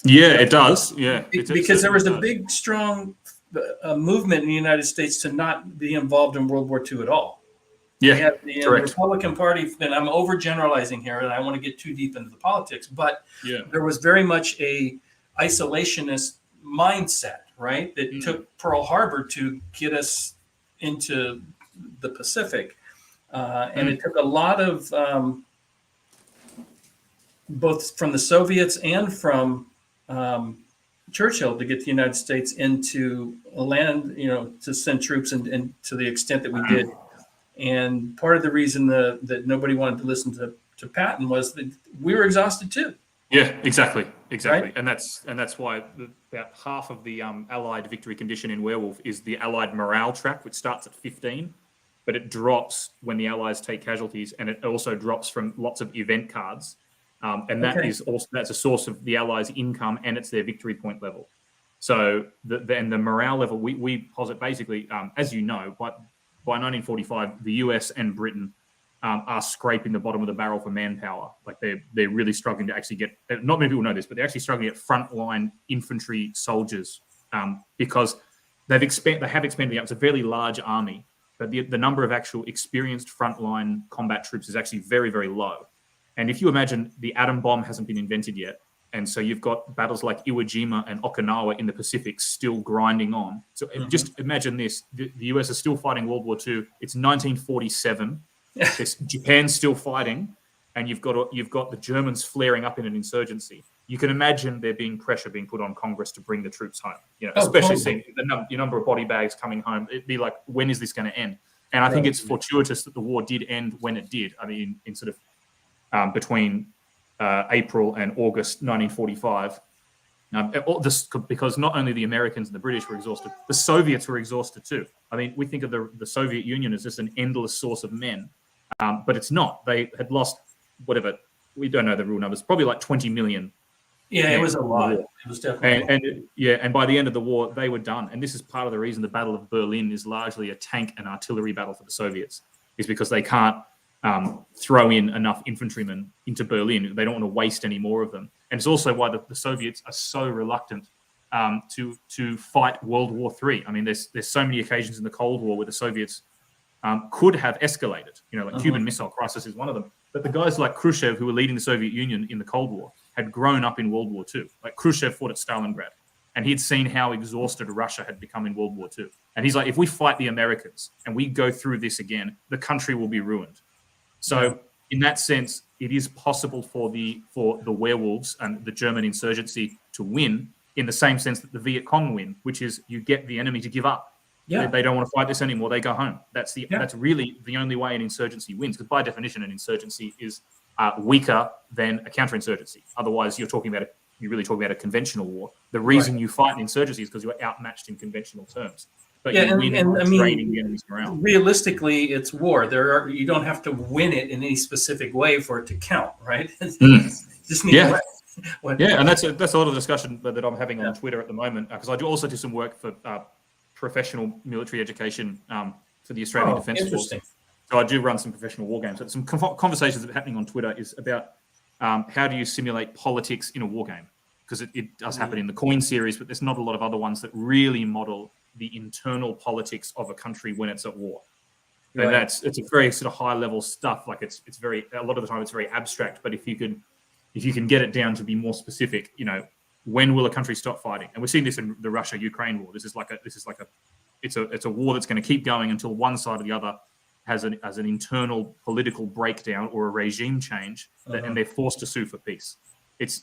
it does. Because there was a big, strong movement in the United States to not be involved in World War II at all. Yeah, we had the Republican Party, and I'm overgeneralizing here, and I don't want to get too deep into the politics, but there was very much a isolationist mindset, right? That took Pearl Harbor to get us into the Pacific. And it took a lot of both from the Soviets and from Churchill to get the United States into a land, to send troops and to the extent that we did. And part of the reason that nobody wanted to listen to Patton was that we were exhausted too. Yeah, exactly. Right? And that's why about half of the Allied victory condition in Werewolf is the Allied morale track, which starts at 15, but it drops when the Allies take casualties, and it also drops from lots of event cards. And that's a source of the Allies' income, and it's their victory point level. So the morale level, we posit basically, as you know, by 1945, the US and Britain are scraping the bottom of the barrel for manpower. Like they're really struggling to actually get. Not many people know this, but they're actually struggling to get frontline infantry soldiers because they have expanded out. It's a fairly large army, but the number of actual experienced frontline combat troops is actually very, very low. And if you imagine the atom bomb hasn't been invented yet, and so you've got battles like Iwo Jima and Okinawa in the Pacific still grinding on. So just imagine this: the US is still fighting World War II. It's 1947. Japan's still fighting, and you've got the Germans flaring up in an insurgency. You can imagine there being pressure being put on Congress to bring the troops home. Especially seeing the number of body bags coming home. It'd be like, when is this going to end? And I think it's fortuitous that the war did end when it did. I mean, in sort of between April and August 1945. Because not only the Americans and the British were exhausted, the Soviets were exhausted too. I mean, we think of the Soviet Union as just an endless source of men, but it's not. They had lost whatever, we don't know the real numbers, probably like 20 million. Yeah, it was a lot. It was definitely and by the end of the war, they were done. And this is part of the reason the Battle of Berlin is largely a tank and artillery battle for the Soviets, is because they can't throw in enough infantrymen into Berlin. They don't want to waste any more of them. And it's also why the Soviets are so reluctant to fight World War III. I mean, there's so many occasions in the Cold War where the Soviets could have escalated. Cuban Missile Crisis is one of them. But the guys like Khrushchev, who were leading the Soviet Union in the Cold War, had grown up in World War II. Like Khrushchev fought at Stalingrad, and he'd seen how exhausted Russia had become in World War II. And he's like, if we fight the Americans and we go through this again, the country will be ruined. So in that sense, it is possible for the werewolves and the German insurgency to win, in the same sense that the Viet Cong win, which is you get the enemy to give up. Yeah. They don't want to fight this anymore. They go home. That's really the only way an insurgency wins, because by definition, an insurgency is weaker than a counterinsurgency. Otherwise, you're really talking about a conventional war. The reason you fight an insurgency is because you're outmatched in conventional terms. But you win draining the enemy's morale. Realistically, it's war. You don't have to win it in any specific way for it to count, right? Just need to and that's a lot of discussion that I'm having on Twitter at the moment, because I also do some work for professional military education for the Australian Defence Force. So I do run some professional war games. So some conversations that are happening on Twitter is about how do you simulate politics in a war game? Because it does happen in the Coin series, but there's not a lot of other ones that really model the internal politics of a country when it's at war. And it's a very sort of high level stuff. Like it's very, a lot of the time it's very abstract, but if you can get it down to be more specific, when will a country stop fighting? And we're seeing this in the Russia-Ukraine war. It's a war that's going to keep going until one side or the other has an internal political breakdown or a regime change, and they're forced to sue for peace. It's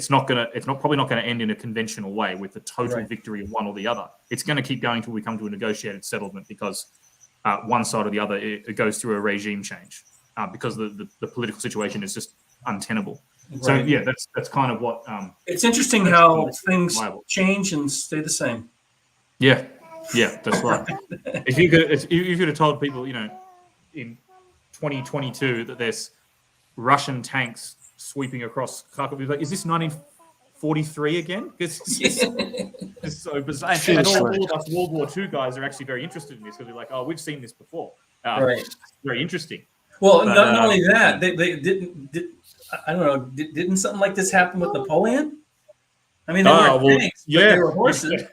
probably not going to end in a conventional way with the total victory of one or the other. It's going to keep going until we come to a negotiated settlement, because one side or the other it goes through a regime change because the political situation is just untenable. So that's kind of what. It's interesting how things change and stay the same. Yeah, that's right. if you could have told people, in 2022 that there's Russian tanks sweeping across Kharkov, like, is this 1943 again? Because it's so bizarre. And all of us World War II guys are actually very interested in this, because we're like, we've seen this before. It's very interesting. Well, not only that, they didn't. I don't know. Didn't something like this happen with Napoleon? I mean, they were tanks, but they were horses,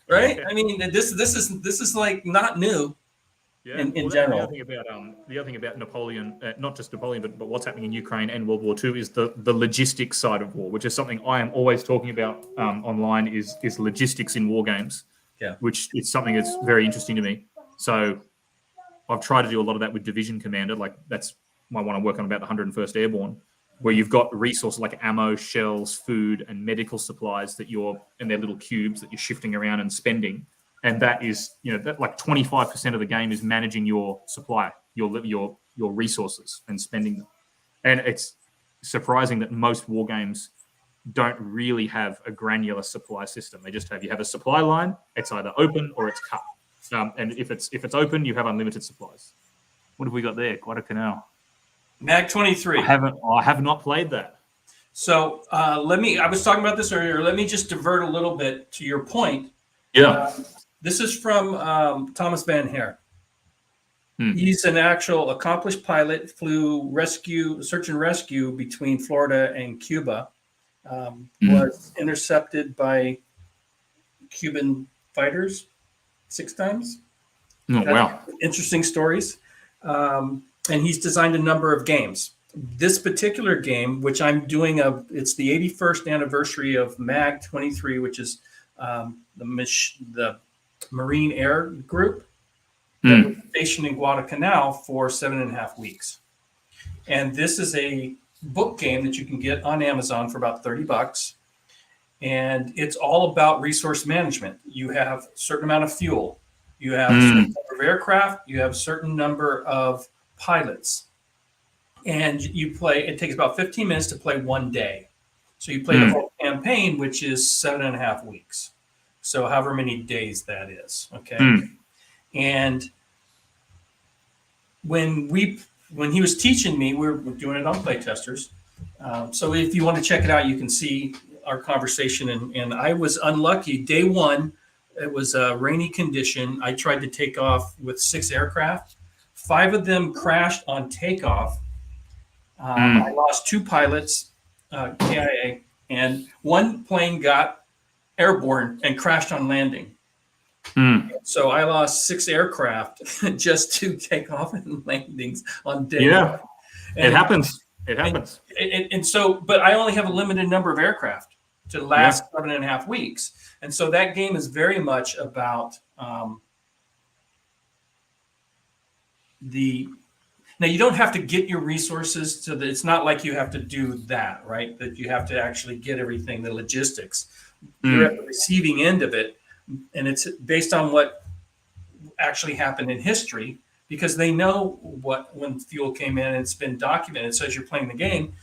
right? I mean, this is like not new. Yeah. in The general. other thing about Napoleon, not just Napoleon, but what's happening in Ukraine and World War II is the logistics side of war, which is something I am always talking about online. Is logistics in war games, which is something that's very interesting to me. So I've tried to do a lot of that with Division Commander. Like that's my one I'm working on about the 101st Airborne, where you've got resources like ammo, shells, food, and medical supplies that and their little cubes that you're shifting around and spending. And that is, that like 25% of the game is managing your supply, your resources and spending them. And it's surprising that most war games don't really have a granular supply system. They just you have a supply line. It's either open or it's cut. And if it's open, you have unlimited supplies. What have we got there? Guadalcanal. Mag 23. I have not played that. So I was talking about this earlier. Let me just divert a little bit to your point. Yeah. This is from Thomas Van Hare. He's an actual accomplished pilot, flew search and rescue between Florida and Cuba, was intercepted by Cuban fighters 6 times. Oh, wow. Interesting stories. And he's designed a number of games. This particular game, which I'm doing, it's the 81st anniversary of MAG 23, which is the Marine Air Group that was stationed in Guadalcanal for 7.5 weeks. And this is a book game that you can get on Amazon for about $30. And it's all about resource management. You have a certain amount of fuel. You have a certain number of aircraft. You have a certain number of pilots. And you play, it takes about 15 minutes to play one day. So you play the whole campaign, which is 7.5 weeks. So however many days that is, okay? And when he was teaching me, we're doing it on playtesters. So if you want to check it out, you can see our conversation. And I was unlucky. Day one, it was a rainy condition. I tried to take off with 6 aircraft. 5 of them crashed on takeoff. I lost 2 pilots, KIA, and 1 plane got airborne and crashed on landing. So I lost 6 aircraft just to take off and landings on day one. It happens. It happens. And so, but I only have a limited number of aircraft to last 7.5 weeks. And so that game is very much about now you don't have to get your resources to it's not like you have to do that, right? That you have to actually get everything, the logistics. You're at the receiving end of it. And it's based on what actually happened in history, because they know when fuel came in, and it's been documented. So as you're playing the game,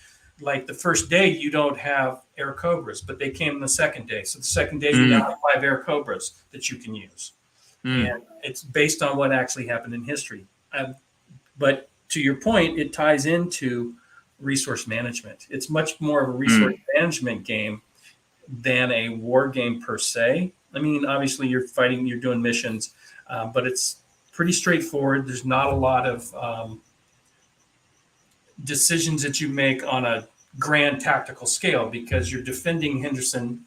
like the first day, you don't have Air Cobras, but they came the second day. So the second day, you now have 5 Air Cobras that you can use. And it's based on what actually happened in history. But to your point, it ties into resource management. It's much more of a resource management game than a war game per se. I mean, obviously you're fighting, you're doing missions, but it's pretty straightforward. There's not a lot of decisions that you make on a grand tactical scale because you're defending Henderson.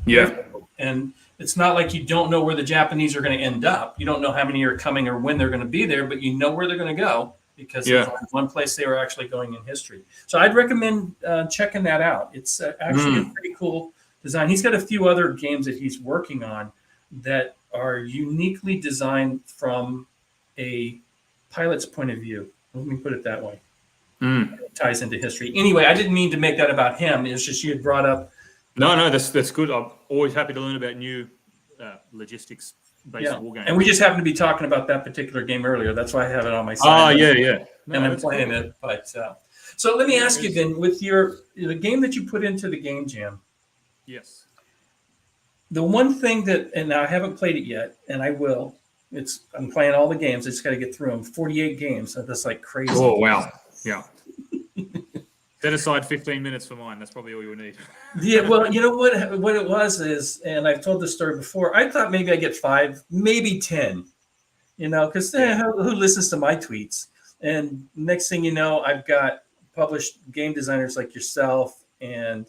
Yeah. And it's not like you don't know where the Japanese are going to end up. You don't know how many are coming or when they're going to be there, but you know where they're going to go because there's only one place they were actually going in history. So I'd recommend checking that out. It's actually a pretty cool design. He's got a few other games that he's working on that are uniquely designed from a pilot's point of view. Let me put it that way. It ties into history. Anyway, I didn't mean to make that about him. It's just you had brought up. No, that's good. I'm always happy to learn about new logistics-based war games. And we just happened to be talking about that particular game earlier. That's why I have it on my side. And I'm playing it. But so let me ask you then, with the game that you put into the game jam. Yes. The one thing that, and I haven't played it yet, and I will. I'm playing all the games. I just got to get through them. 48 games. That's like crazy. Oh wow! Yeah. Set aside 15 minutes for mine. That's probably all you need. Yeah. Well, you know what it was is, and I've told this story before. I thought maybe I get 5, maybe 10. Because who listens to my tweets? And next thing you know, I've got published game designers like yourself and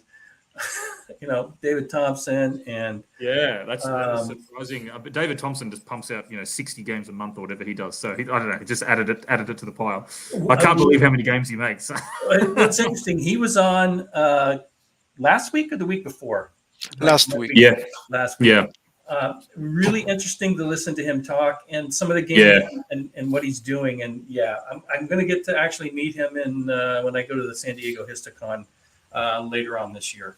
David Thompson and Yeah, that was surprising. But David Thompson just pumps out 60 games a month or whatever he does. So I don't know, he just added it to the pile. I can't believe how many games he makes. It's interesting. He was on last week or the week before. Last week. Yeah, last week. yeah. Really interesting to listen to him talk and some of the games and what he's doing. And I'm going to get to actually meet him when I go to the San Diego Histicon later on this year.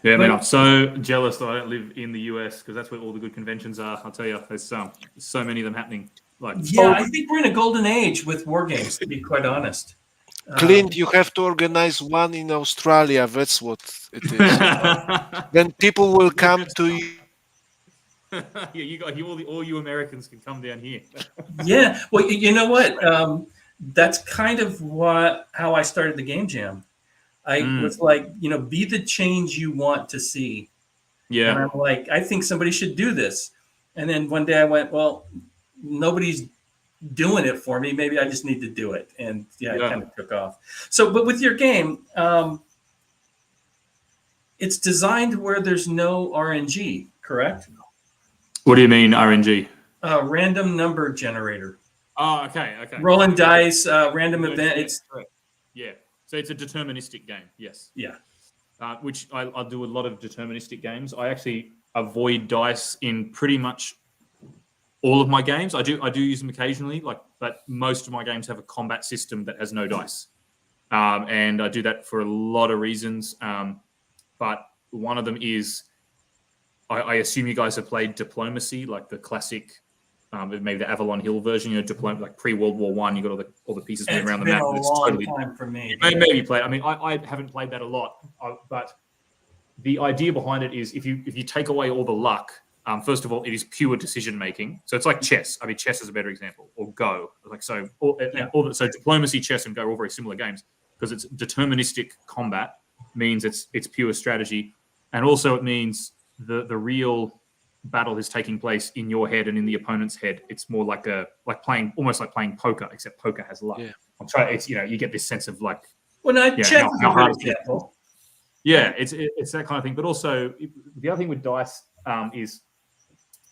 Yeah, man, I'm so jealous that I don't live in the US because that's where all the good conventions are. I'll tell you, there's so many of them happening. I think we're in a golden age with war games, to be quite honest. Clint, you have to organize one in Australia. That's what it is. Then people will come to you. Yeah, all you Americans can come down here. Yeah, well, you know what? That's kind of how I started the Game Jam. I was like, be the change you want to see. Yeah. And I'm like, I think somebody should do this. And then one day I went, well, nobody's doing it for me. Maybe I just need to do it. And it kind of took off. So, but with your game, it's designed where there's no RNG, correct? What do you mean RNG? Random number generator. Oh, okay. Rolling dice, random event. Yeah. So it's a deterministic game. Yes. Yeah. Which I do a lot of deterministic games. I actually avoid dice in pretty much all of my games. I do use them occasionally, but most of my games have a combat system that has no dice, and I do that for a lot of reasons. But one of them is, I assume you guys have played Diplomacy, like the classic, maybe the Avalon Hill version. Diplomacy, like pre-World War I. You got all the pieces moving around the map. It's been a long time for me. Maybe played. I mean, I haven't played that a lot, but the idea behind it is if you take away all the luck. First of all, it is pure decision making. So it's like chess. I mean, chess is a better example, or Go. So Diplomacy, chess, and Go are all very similar games because it's deterministic combat. Means it's pure strategy, and also it means the real battle is taking place in your head and in the opponent's head. It's more like playing poker, except poker has luck. Yeah. I'm trying. It's you get this sense of like. Well, chess is a good example. Yeah, it's that kind of thing. But also the other thing with dice is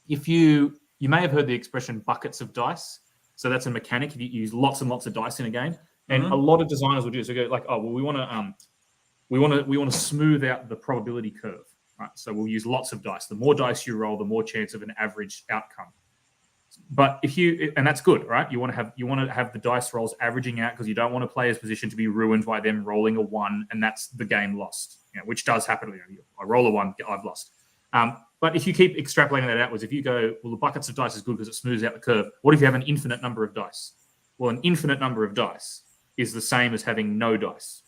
if you may have heard the expression buckets of dice. So that's a mechanic. If you use lots and lots of dice in a game, and a lot of designers will do this. So go like, oh well, we want to smooth out the probability curve. Right, so we'll use lots of dice. The more dice you roll, the more chance of an average outcome. But and that's good, right? You want to have the dice rolls averaging out because you don't want a player's position to be ruined by them rolling a 1, and that's the game lost. Which does happen. I roll a 1, I've lost. But if you keep extrapolating that outwards, if you go, well, the buckets of dice is good because it smooths out the curve. What if you have an infinite number of dice? Well, an infinite number of dice is the same as having no dice.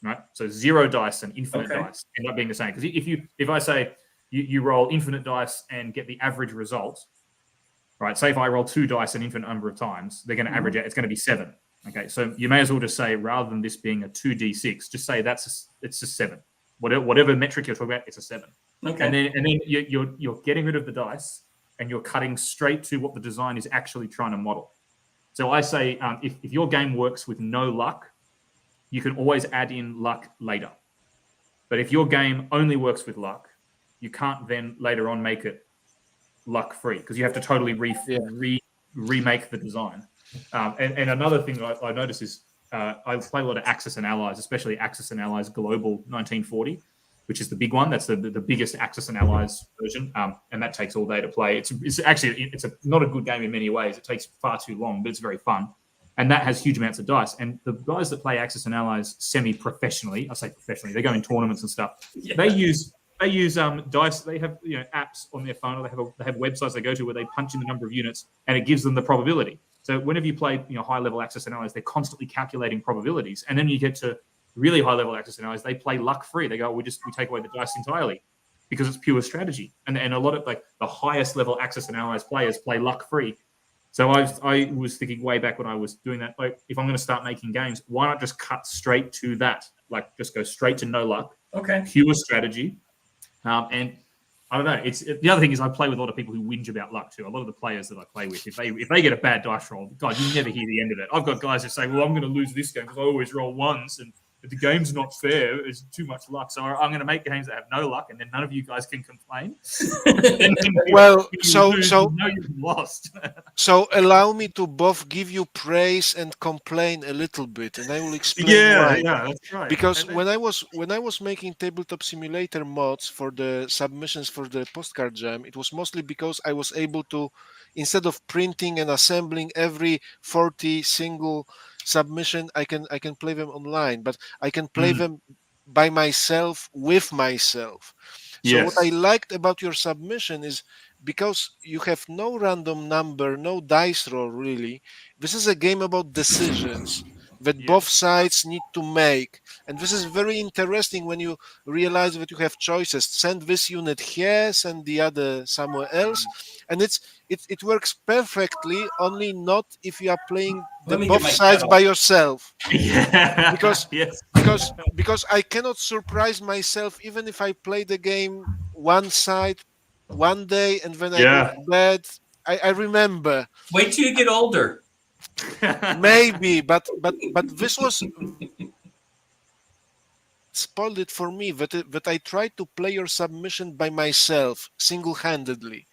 Right, so 0 dice and infinite dice end up being the same. Because if I say you roll infinite dice and get the average result, right? Say if I roll 2 dice an infinite number of times, they're going to average out. It's going to be 7. Okay, so you may as well just say rather than this being a 2d6, just say it's a 7. Whatever metric you're talking about, it's a 7. Okay, and then you're getting rid of the dice and you're cutting straight to what the design is actually trying to model. So I say if your game works with no luck, you can always add in luck later. But if your game only works with luck, you can't then later on make it luck-free because you have to totally remake the design. And another thing I notice is I play a lot of Axis and Allies, especially Axis and Allies Global 1940, which is the big one. That's the biggest Axis and Allies version, and that takes all day to play. It's actually not a good game in many ways. It takes far too long, but it's very fun. And that has huge amounts of dice. And the guys that play Axis and Allies semi-professionally, I say professionally, they go in tournaments and stuff. Yeah. They use dice. They have apps on their phone, or they have websites they go to where they punch in the number of units, and it gives them the probability. So whenever you play high-level Axis and Allies, they're constantly calculating probabilities. And then you get to really high-level Axis and Allies, they play luck-free. They go, we take away the dice entirely because it's pure strategy. And a lot of the highest level Axis and Allies players play luck-free. So I was thinking way back when I was doing that, if I'm going to start making games, why not just cut straight to that? Just go straight to no luck. Okay. Pure strategy. And I don't know. The other thing is I play with a lot of people who whinge about luck too. A lot of the players that I play with, if they get a bad dice roll, God, you never hear the end of it. I've got guys who say, well, I'm going to lose this game because I always roll 1s. And the game's not fair. It's too much luck. So I'm going to make games that have no luck, and then none of you guys can complain. Well, you know you've lost. So allow me to both give you praise and complain a little bit, and I will explain why. Yeah, that's right. Because when I was making tabletop simulator mods for the submissions for the postcard jam, it was mostly because I was able to, instead of printing and assembling every 40 single submission, I can play them online, but I can play them by myself with myself. So what I liked about your submission is, because you have no random number, no dice roll really, this is a game about decisions that both sides need to make. And this is very interesting when you realize that you have choices. Send this unit here, send the other somewhere else. And it works perfectly, only not if you are playing both sides by yourself. Yeah. Because because I cannot surprise myself even if I play the game one side one day and when I go to bed, I remember. Wait till you get older. Maybe, but this was spoiled it for me that I tried to play your submission by myself, single-handedly.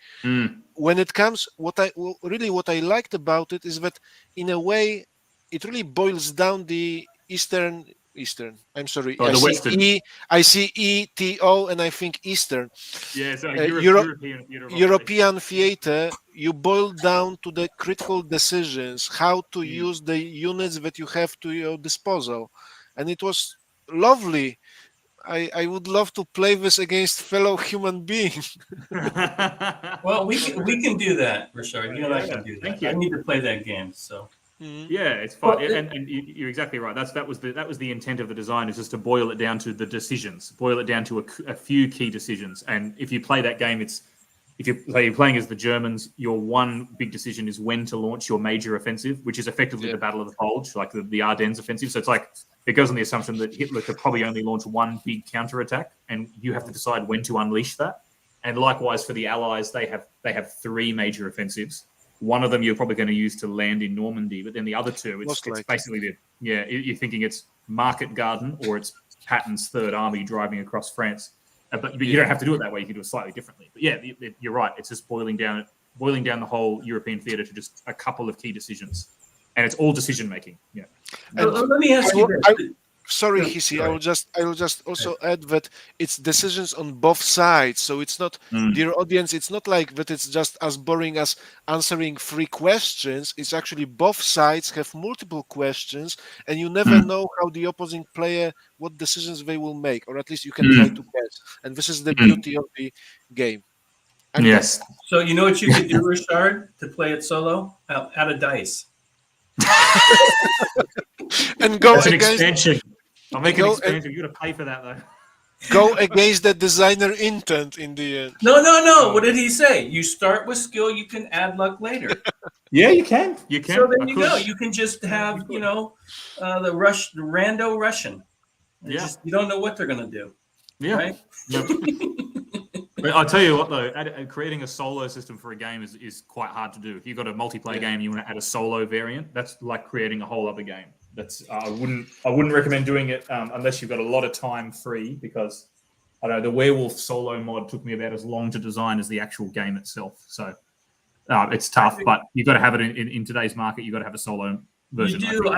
When it comes, what I liked about it is that in a way, it really boils down the Eastern. I'm sorry. The Western. I see ETO and I think Eastern. Yeah, so European theater. You boil down to the critical decisions, how to use the units that you have to your disposal, and it was lovely. I would love to play this against fellow human beings. Well, we can do that, Richard. You and I can do that. I need to play that game. So yeah, it's fun, and you're exactly right. That was the intent of the design, is just to boil it down to the decisions, boil it down to a few key decisions. And if you play that game, if you're playing as the Germans, your one big decision is when to launch your major offensive, which is effectively the Battle of the Bulge, like the Ardennes offensive. So it's like, it goes on the assumption that Hitler could probably only launch one big counterattack, and you have to decide when to unleash that. And likewise for the Allies, they have three major offensives. One of them you're probably going to use to land in Normandy, but then the other two, it's basically you're thinking it's Market Garden or it's Patton's Third Army driving across France. But you don't have to do it that way. You can do it slightly differently. But yeah, you're right. It's just boiling down the whole European theater to just a couple of key decisions, and it's all decision making. Yeah. Let me ask you this. Sorry, Hissy. I will just also add that it's decisions on both sides. So it's not, dear audience, it's not like that it's just as boring as answering 3 questions. It's actually both sides have multiple questions, and you never know how the opposing player, what decisions they will make, or at least you can try to guess. And this is the beauty of the game. And yes. So you know what you could do, Richard, to play it solo? Add a dice. And go That's an against expansion. I'll make an expansion. You got to pay for that though. Go against the designer intent in the end. No. What did he say? You start with skill. You can add luck later. Yeah, you can. You can. So there you go. You can just have the rando Russian. You don't know what they're gonna do. Yeah. Right? Yep. But I'll tell you what though, creating a solo system for a game is quite hard to do. If you've got a multiplayer game, you want to add a solo variant. That's like creating a whole other game. I wouldn't recommend doing it unless you've got a lot of time free, because I don't know, the Werewolf solo mod took me about as long to design as the actual game itself. So it's tough, but you've got to have it in today's market. You've got to have a solo version. You do.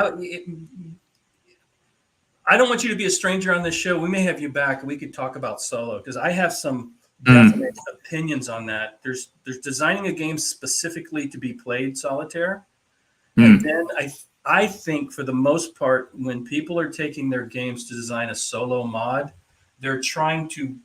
I don't want you to be a stranger on this show. We may have you back and we could talk about solo, because I have some definite opinions on that. There's designing a game specifically to be played solitaire. And then I think for the most part, when people are taking their games to design a solo mod, they're trying to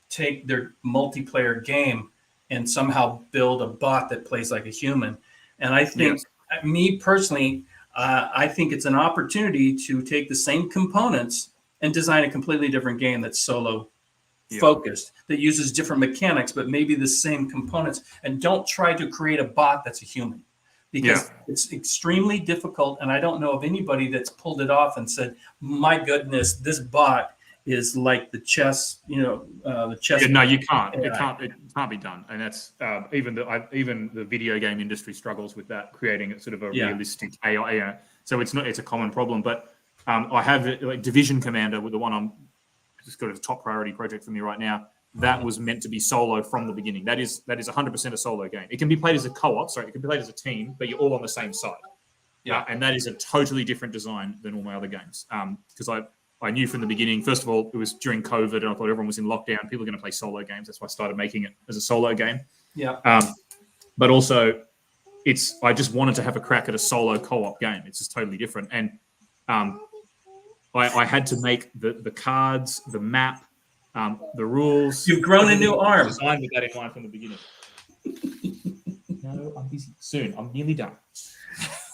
take their multiplayer game and somehow build a bot that plays like a human. And I think, me personally, I think it's an opportunity to take the same components and design a completely different game that's solo focused, that uses different mechanics, but maybe the same components, and don't try to create a bot that's a human. Because it's extremely difficult, and I don't know of anybody that's pulled it off and said, "My goodness, this bot is like the chess." The chess. Yeah, no, you can't. It can't be done, and that's even the video game industry struggles with that, creating sort of a realistic AI. So it's a common problem. But I have like Division Commander with the one I'm just got as a top priority project for me right now. That was meant to be solo from the beginning. That is 100% a solo game. It can be played as a co-op. Sorry, it can be played as a team, but you're all on the same side. Yeah, and that is a totally different design than all my other games. Because I knew from the beginning, first of all, it was during COVID and I thought everyone was in lockdown. People are going to play solo games. That's why I started making it as a solo game. yeah. But also, I just wanted to have a crack at a solo co-op game. It's just totally different. And I had to make the cards, the map, the rules. You've grown a new arm. Designed with that in mind from the beginning. No, I'm busy. Soon. I'm nearly done.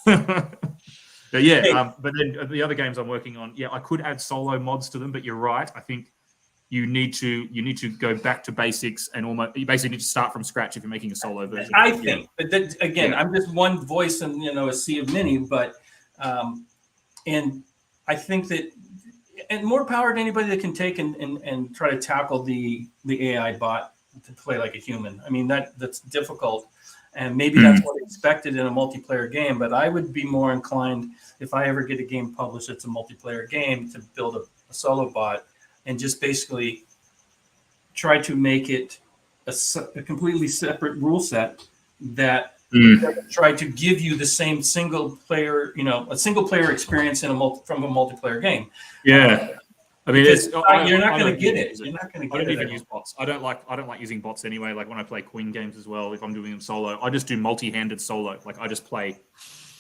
But yeah, but then the other games I'm working on, I could add solo mods to them, but you're right. I think you need to go back to basics and you basically need to start from scratch if you're making a solo version. I think, but that, again, I'm just one voice in a sea of many, but and I think that, and more power to anybody that can take and try to tackle the AI bot to play like a human. I mean, that's difficult. And maybe that's what's expected in a multiplayer game, but I would be more inclined, if I ever get a game published that's a multiplayer game, to build a solo bot and just basically try to make it a completely separate rule set that try to give you the same single player experience from a multiplayer game. Yeah. I mean, you're not going to get it. You're not going to get it. I don't even use bots. I don't like using bots anyway. Like when I play Queen games as well, if I'm doing them solo, I just do multi-handed solo. Like I just play,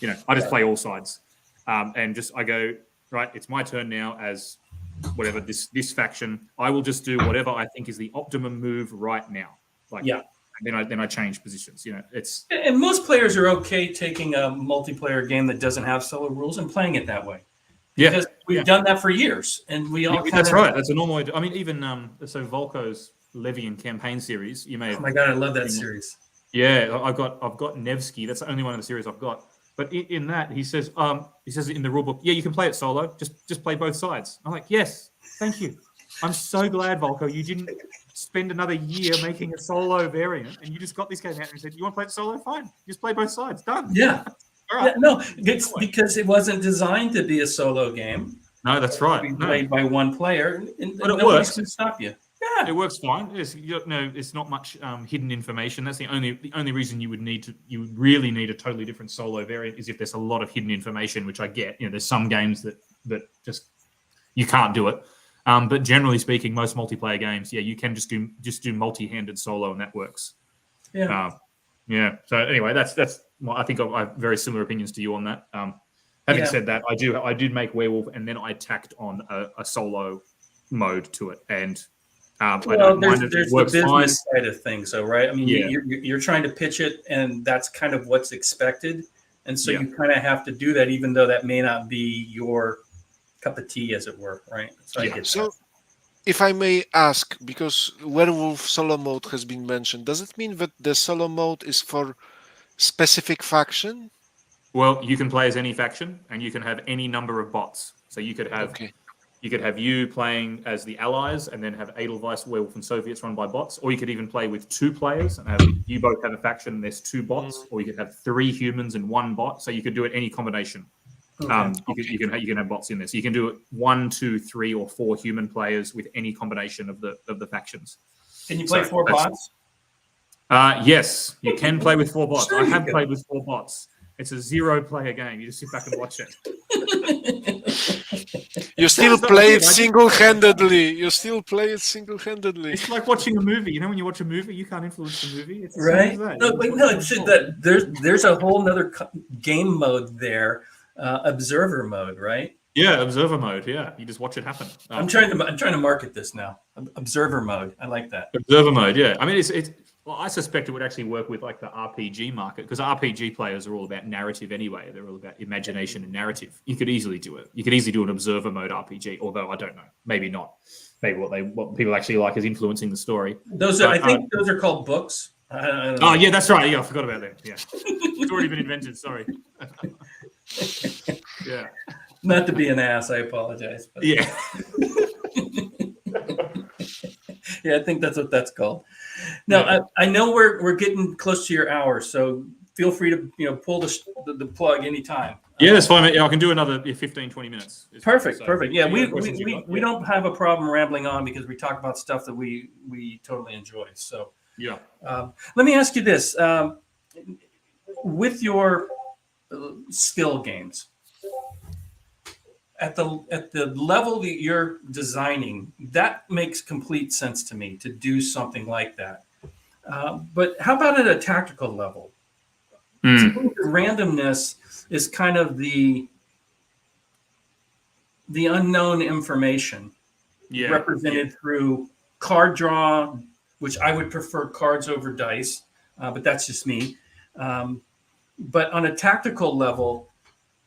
play all sides, and I go right. It's my turn now as whatever this faction. I will just do whatever I think is the optimum move right now. And then I change positions. It's and most players are okay taking a multiplayer game that doesn't have solo rules and playing it that way. Because we've done that for years, and we all. That's right. That's a normal way. I mean, even so, Volko's Levian campaign series. You may. Oh my god, I love that series. Yeah, I've got Nevsky. That's the only one of the series I've got. But in that, he says in the rule book, you can play it solo. Just play both sides. I'm like, yes, thank you. I'm so glad, Volko, you didn't spend another year making a solo variant, and you just got this game out and said, you want to play it solo? Fine, just play both sides. Done. Yeah. Right. Yeah, no, it's because it wasn't designed to be a solo game. No, that's right. Be played by one player, and but it nobody works. can stop you. Yeah, it works fine. It's not much hidden information. That's the only reason you really need a totally different solo variant is if there's a lot of hidden information, which I get. There's some games that just you can't do it. But generally speaking, most multiplayer games, you can just do multi-handed solo, and that works. Yeah. Yeah. So anyway, that's. I think I have very similar opinions to you on that. Having said that, I did make Werewolf, and then I tacked on a solo mode to it, and I don't mind it. There's It works the fine. business side of things, though, right? I mean, you're trying to pitch it, and that's kind of what's expected, and so you kind of have to do that, even though that may not be your cup of tea, as it were, right? So if I may ask, because Werewolf solo mode has been mentioned, does it mean that the solo mode is for specific faction? Well, you can play as any faction, and you can have any number of bots. So you could have you playing as the Allies, and then have Edelweiss, Werewolf, and Soviets run by bots, or you could even play with two players and you both have a faction and there's two bots, or you could have 3 humans and 1 bot. So you could do it any combination. Okay. You can have bots in there. So you can do it 1, 2, 3, or 4 human players with any combination of the factions. Can you play 4 bots? Yes, you can play with 4 bots. Sure I have played with 4 bots. It's a 0-player game. You just sit back and watch it. You still play it single-handedly. It's like watching a movie. When you watch a movie, you can't influence the movie. It's right? There's a whole other game mode there, observer mode, right? Yeah, observer mode. Yeah, you just watch it happen. I'm trying to market this now. Observer mode. I like that. Observer mode. Yeah, I mean, it's. Well, I suspect it would actually work with like the RPG market, because RPG players are all about narrative anyway. They're all about imagination and narrative. You could easily do it. You could easily do an observer mode RPG, although I don't know. Maybe not. Maybe what people actually like is influencing the story. I think those are called books. I don't know. Oh yeah, that's right. Yeah, I forgot about them. Yeah, it's already been invented. Sorry. Yeah. Not to be an ass, I apologize. But. Yeah. Yeah, I think that's what that's called. Now, I know we're getting close to your hour, so feel free to pull the plug anytime. Yeah, that's fine. Yeah, I can do another 15, 20 minutes. Perfect, So, perfect. Yeah, any questions you've got? we don't have a problem rambling on because we talk about stuff that we totally enjoy. So Yeah. let me ask you this: with your skill games, at the level that you're designing, that makes complete sense to me to do something like that. But how about at a tactical level? To me, the randomness is kind of the unknown information represented through card draw, which I would prefer cards over dice, but that's just me. But on a tactical level,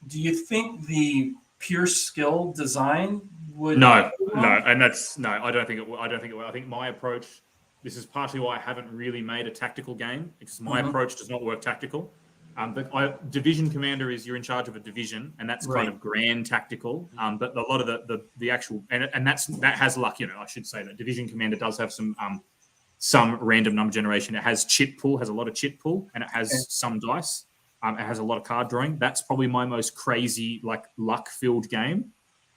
do you think the pure skill design would? No, and that's no. I don't think it will. I don't think it will. I think my approach. This is partially why I haven't really made a tactical game because my approach does not work tactical. But division commander is you're in charge of a division, and that's kind of grand tactical. But a lot of the actual and that has luck. I should say that division commander does have some random number generation. It has chit pool, has a lot of chit pool, and it has some dice. It has a lot of card drawing. That's probably my most crazy, like luck-filled game.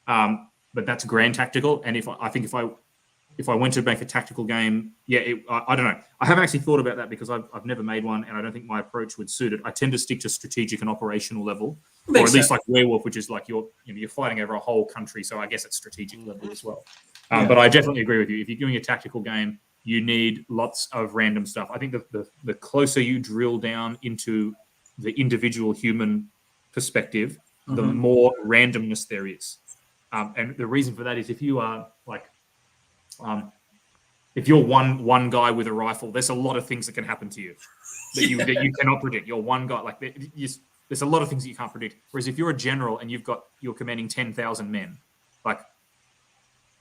But that's grand tactical. And if I went to make a tactical game, I don't know. I haven't actually thought about that because I've never made one, and I don't think my approach would suit it. I tend to stick to strategic and operational level, or at least like Werewolf, which is like you're fighting over a whole country. So I guess it's strategic level as well. But I definitely agree with you. If you're doing a tactical game, you need lots of random stuff. I think the closer you drill down into the individual human perspective, the more randomness there is. And the reason for that is if you are like, if you're one guy with a rifle, there's a lot of things that can happen to you that you cannot predict. You're one guy, like there's a lot of things that you can't predict. Whereas if you're a general and you're commanding 10,000 men, like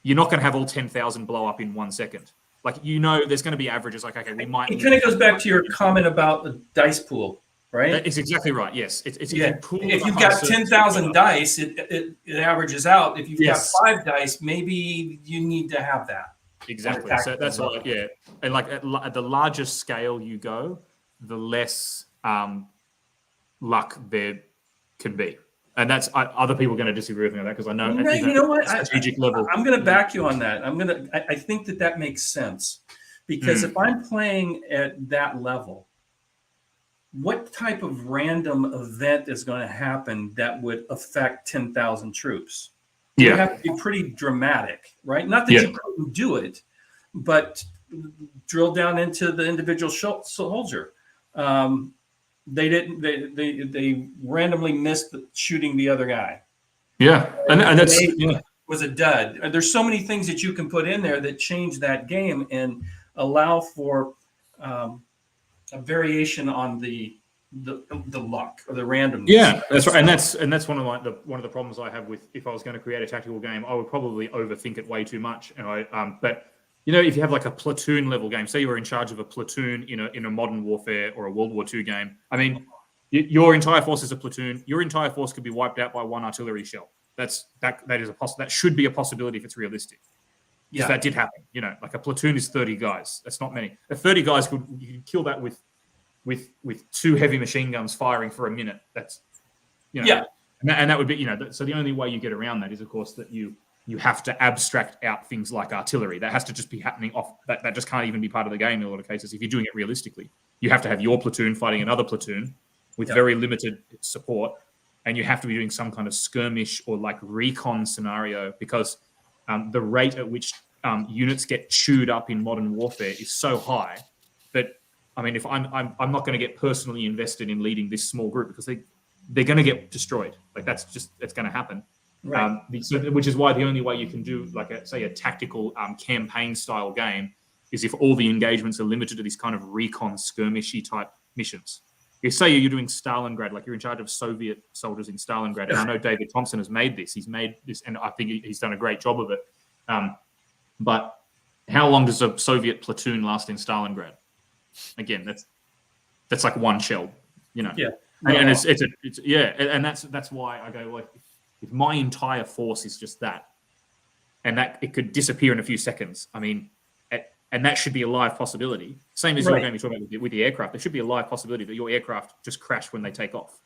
you're not going to have all 10,000 blow up in 1 second. Like there's going to be averages. Like okay, we might. It kind of goes back to your comment about the dice pool. Right? That is exactly right. Yes, if you've got 10,000 dice, it averages out. If you've got 5 dice, maybe you need to have that. Exactly. So that's all. Yeah, and like at the larger scale you go, the less luck there can be, and that's other people are going to disagree with me on that because I know. You know what? Strategic level. I'm going to back you on that. I think that makes sense because if I'm playing at that level. What type of random event is going to happen that would affect 10,000 troops? You have to be pretty dramatic, right? Not that you couldn't do it, but drill down into the individual soldier. They didn't. They randomly missed shooting the other guy. Yeah, and that's was a dud. There's so many things that you can put in there that change that game and allow for. A variation on the luck or the randomness. Yeah, that's right, and that's one of the problems I have with if I was going to create a tactical game, I would probably overthink it way too much. And but if you have like a platoon level game, say you were in charge of a platoon in a modern warfare or a World War II game. I mean, your entire force is a platoon. Your entire force could be wiped out by one artillery shell. That should be a possibility if it's realistic. Yeah, that did happen. Like a platoon is 30 guys. That's not many. 30 guys you could kill that with 2 heavy machine guns firing for a minute. That's and that would be So the only way you get around that is, of course, that you have to abstract out things like artillery. That has to just be happening off. That just can't even be part of the game in a lot of cases. If you're doing it realistically, you have to have your platoon fighting another platoon with very limited support, and you have to be doing some kind of skirmish or like recon scenario because. The rate at which units get chewed up in modern warfare is so high that I mean, if I'm not going to get personally invested in leading this small group because they're going to get destroyed. Like it's going to happen. Right. Which is why the only way you can do like a tactical campaign style game is if all the engagements are limited to these kind of recon skirmishy type missions. You say you're doing Stalingrad, like you're in charge of Soviet soldiers in Stalingrad. And I know David Thompson has made this. He's made this, and I think he's done a great job of it. But how long does a Soviet platoon last in Stalingrad? Again, that's like one shell, Yeah. And and that's why I go like, if my entire force is just that, and that it could disappear in a few seconds. I mean. And that should be a live possibility. Same as you're going to be talking about with the aircraft. There should be a live possibility that your aircraft just crash when they take off.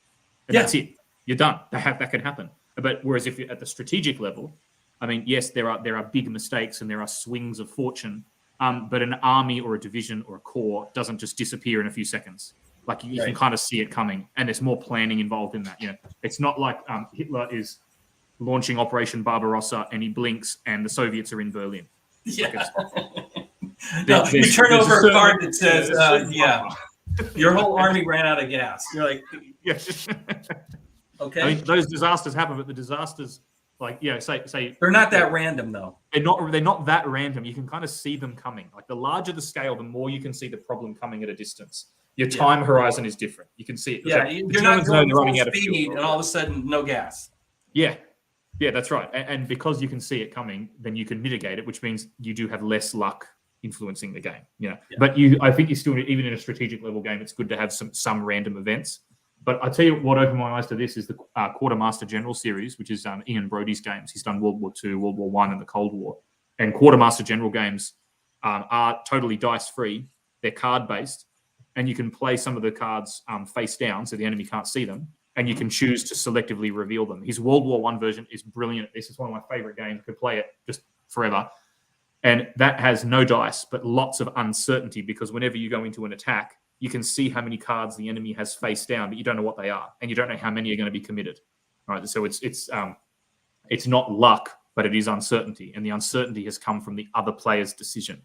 And that's it. you're done. That can happen. But whereas if you're at the strategic level, I mean, yes, there are big mistakes and there are swings of fortune, but an army or a division or a corps doesn't just disappear in a few seconds. Like you can kind of see it coming, and there's more planning involved in that. It's not like Hitler is launching Operation Barbarossa and he blinks and the Soviets are in Berlin. Yeah. No, you turn over a card that says, your whole army ran out of gas. You're like, okay. I mean, those disasters happen, but the disasters, say they're not that random though. They're not that random. You can kind of see them coming. Like the larger the scale, the more you can see the problem coming at a distance. Your time horizon is different. You can see it. Yeah, you're not going full speed and all of a sudden no gas. Yeah, that's right. And because you can see it coming, then you can mitigate it, which means you do have less luck influencing the game. But I think you still, even in a strategic level game, it's good to have some random events. But I tell you what opened my eyes to this is the Quartermaster General series, which is Ian Brody's games. He's done World War II, World War I, and the Cold War. And Quartermaster General games are totally dice free. They're card based. And you can play some of the cards face down so the enemy can't see them. And you can choose to selectively reveal them. His World War I version is brilliant. This is one of my favorite games. I could play it just forever. And that has no dice, but lots of uncertainty, because whenever you go into an attack, you can see how many cards the enemy has face down, but you don't know what they are. And you don't know how many are going to be committed. All right. So it's not luck, but it is uncertainty. And the uncertainty has come from the other player's decision.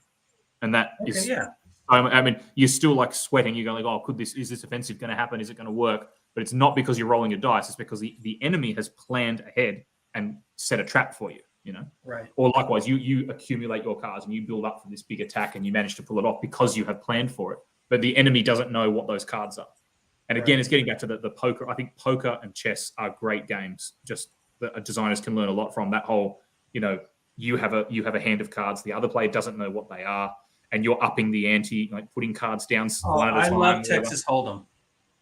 And that is... I mean, you're still like sweating. You're going like, oh, is this offensive going to happen? Is it going to work? But it's not because you're rolling your dice. It's because the enemy has planned ahead and set a trap for you, Right. Or likewise, you accumulate your cards and you build up for this big attack and you manage to pull it off because you have planned for it. But the enemy doesn't know what those cards are. And again, it's getting back to the poker. I think poker and chess are great games. Just that designers can learn a lot from that whole, you have a hand of cards. The other player doesn't know what they are. And you're upping the ante, like putting cards down one at a time. I love Texas Hold'em.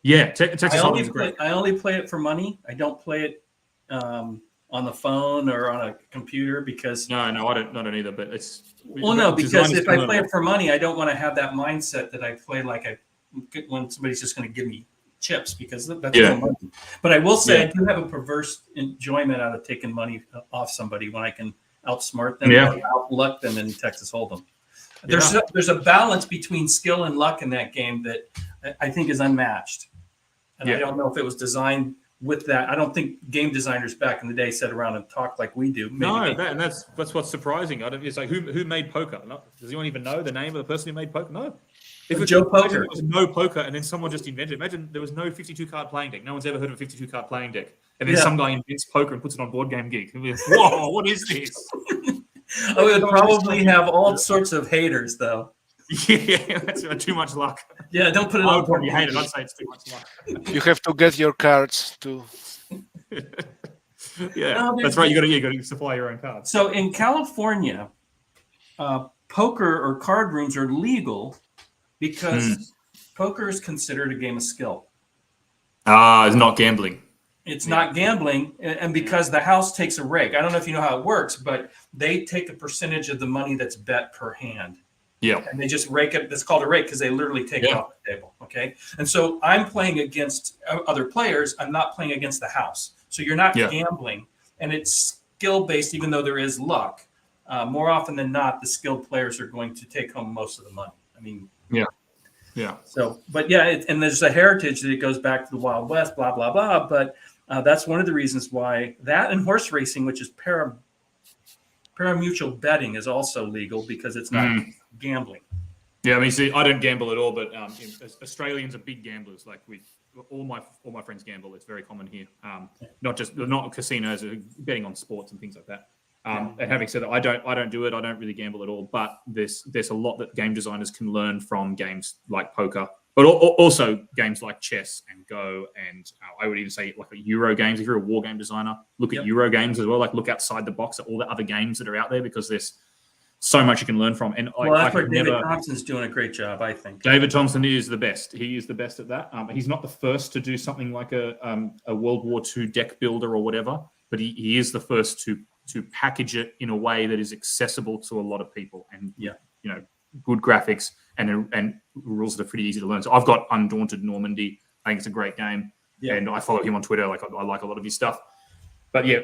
Yeah, Texas Hold'em is great. I only play it for money. I don't play it on the phone or on a computer because... No, I don't either, but it's... Well, no, because if I play it for money, I don't want to have that mindset that I play like when somebody's just going to give me chips, because that's no money. But I will say I do have a perverse enjoyment out of taking money off somebody when I can outsmart them or outluck them in Texas Hold'em. There's a balance between skill and luck in that game that I think is unmatched. And I don't know if it was designed with that. I don't think game designers back in the day sat around and talked like we do. And that's what's surprising. It's like who made poker? Does anyone even know the name of the person who made poker? No. If it's Joe Poker. There was no poker and then someone just invented it. Imagine there was no 52 card playing deck. No one's ever heard of a 52 card playing deck. And then some guy invents poker and puts it on Board Game Geek. And we're like, whoa, what is this? I would probably have all sorts of haters, though. Yeah, that's too much luck. Yeah, don't put it on. Probably hate it. I'd say it's too much luck. You have to get your cards too. That's right. You got to supply your own cards. So in California, poker or card rooms are legal because poker is considered a game of skill. It's not gambling. It's not gambling, and because the house takes a rake. I don't know if you know how it works, but they take a percentage of the money that's bet per hand. Yeah. And they just rake it. That's called a rake because they literally take it off the table. Okay. And so I'm playing against other players. I'm not playing against the house. So you're not gambling, and it's skill based, even though there is luck. More often than not, the skilled players are going to take home most of the money. I mean, yeah. So, but and there's a heritage that it goes back to the Wild West, blah, blah, blah. But that's one of the reasons why that and horse racing, which is pari-mutuel betting, is also legal because it's not gambling. Yeah, I mean, see, I don't gamble at all, but Australians are big gamblers. Like all my friends gamble. It's very common here. Not casinos, betting on sports and things like that. And having said that, I don't do it. I don't really gamble at all. But there's a lot that game designers can learn from games like poker, but also games like chess and Go, and I would even say like Euro games. If you're a war game designer, look at Euro games as well. Like look outside the box at all the other games that are out there, because there's so much you can learn from. And that's where David Thompson's doing a great job, I think. David Thompson is the best. He is the best at that. He's not the first to do something like a World War II deck builder or whatever, but he is the first to package it in a way that is accessible to a lot of people, and good graphics and rules that are pretty easy to learn. So I've got Undaunted Normandy. I think it's a great game. and I follow him on Twitter. Like I like a lot of his stuff. But yeah,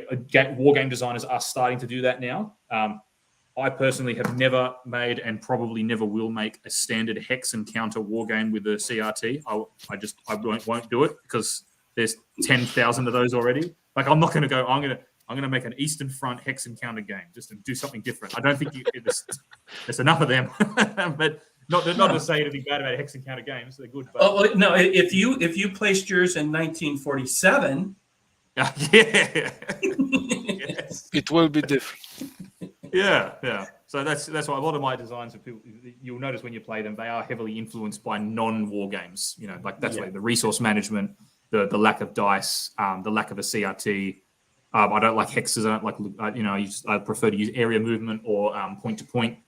war game designers are starting to do that now. I personally have never made and probably never will make a standard hex and counter war game with a CRT. I won't do it because there's 10,000 of those already. Like I'm not going to go. I'm going to make an Eastern Front hex and counter game just to do something different. I don't think there's enough of them. But not to say anything bad about hex and counter games. They're good. But... no, if you placed yours in 1947, yes. It will be different. Yeah. So that's why a lot of my designs of people, you'll notice when you play them, they are heavily influenced by non-war games. Like that's why the resource management, the lack of dice, the lack of a CRT. I don't like hexes. I don't like I prefer to use area movement or point to point.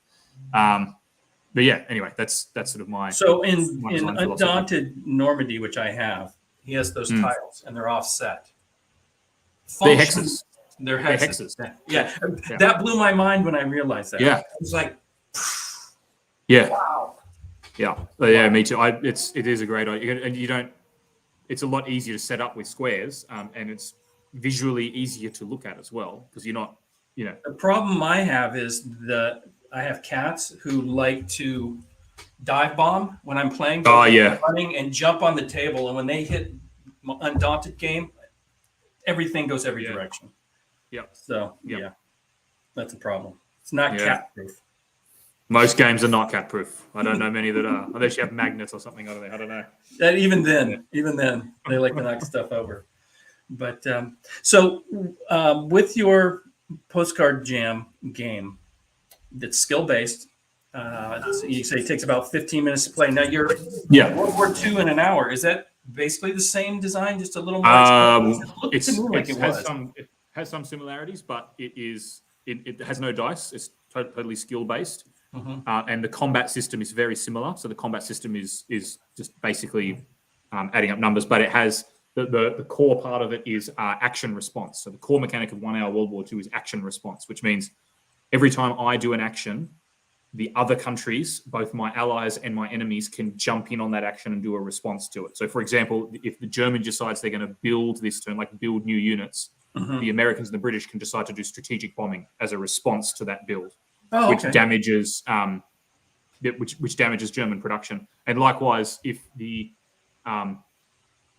But yeah, anyway, that's sort of my. So in Undaunted Normandy, which I have, he has those tiles and they're offset. They're hexes. They're hexes. Yeah. That blew my mind when I realized that. Yeah, it was like, wow. Yeah, me too. It is a great idea, and you don't. It's a lot easier to set up with squares, and it's visually easier to look at as well because you're not. The problem I have is that I have cats who like to dive bomb when I'm playing. Running and jump on the table, and when they hit Undaunted game, everything goes every direction. Yep. So that's a problem. It's not cat proof. Most games are not cat proof. I don't know many that are. Unless you have magnets or something. I don't know. That even then, they like to knock stuff over. But so with your Postcard Jam game, that's skill based. You say it takes about 15 minutes to play. Now you're World War II in an hour. Is that basically the same design, just a little more? It has some similarities, but it has no dice. It's totally skill based, and the combat system is very similar. So the combat system is just basically adding up numbers, but it has the core part of it is action response. So the core mechanic of 1 hour World War II is action response, which means every time I do an action, the other countries, both my allies and my enemies, can jump in on that action and do a response to it. So, for example, if the German decides they're going to build this turn, like build new units, the Americans and the British can decide to do strategic bombing as a response to that build, which damages German production. And likewise, if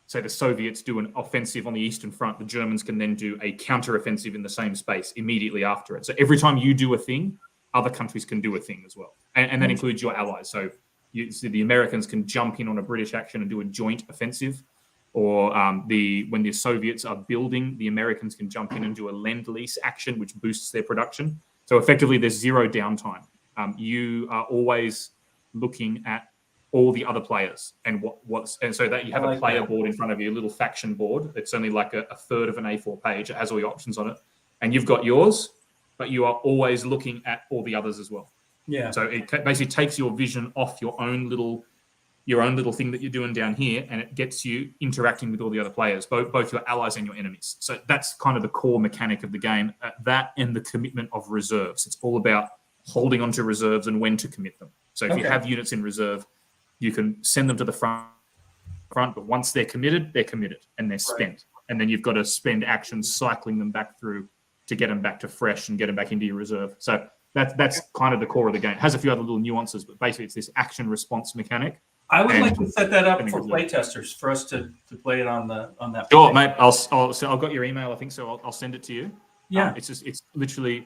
say the Soviets do an offensive on the Eastern Front, the Germans can then do a counter-offensive in the same space immediately after it. So every time you do a thing, other countries can do a thing as well. And that includes your allies. So the Americans can jump in on a British action and do a joint offensive. Or when the Soviets are building, the Americans can jump in and do a lend-lease action, which boosts their production. So effectively, there's zero downtime. You are always looking at all the other players and and so that you have a player board in front of you, a little faction board. It's only like a third of an A4 page. It has all your options on it, and you've got yours, but you are always looking at all the others as well. Yeah. So it basically takes your vision off your own little thing that you're doing down here, and it gets you interacting with all the other players, both your allies and your enemies. So that's kind of the core mechanic of the game. That and the commitment of reserves. It's all about holding on to reserves and when to commit them. So if you have units in reserve, you can send them to the front, but once they're committed and they're spent. And then you've got to spend actions cycling them back through to get them back to fresh and get them back into your reserve. So that's kind of the core of the game. It has a few other little nuances, but basically it's this action response mechanic. I would like to set that up for playtesters for us to play it on that. Sure, mate. I've got your email, I think, so I'll send it to you. Yeah. It's literally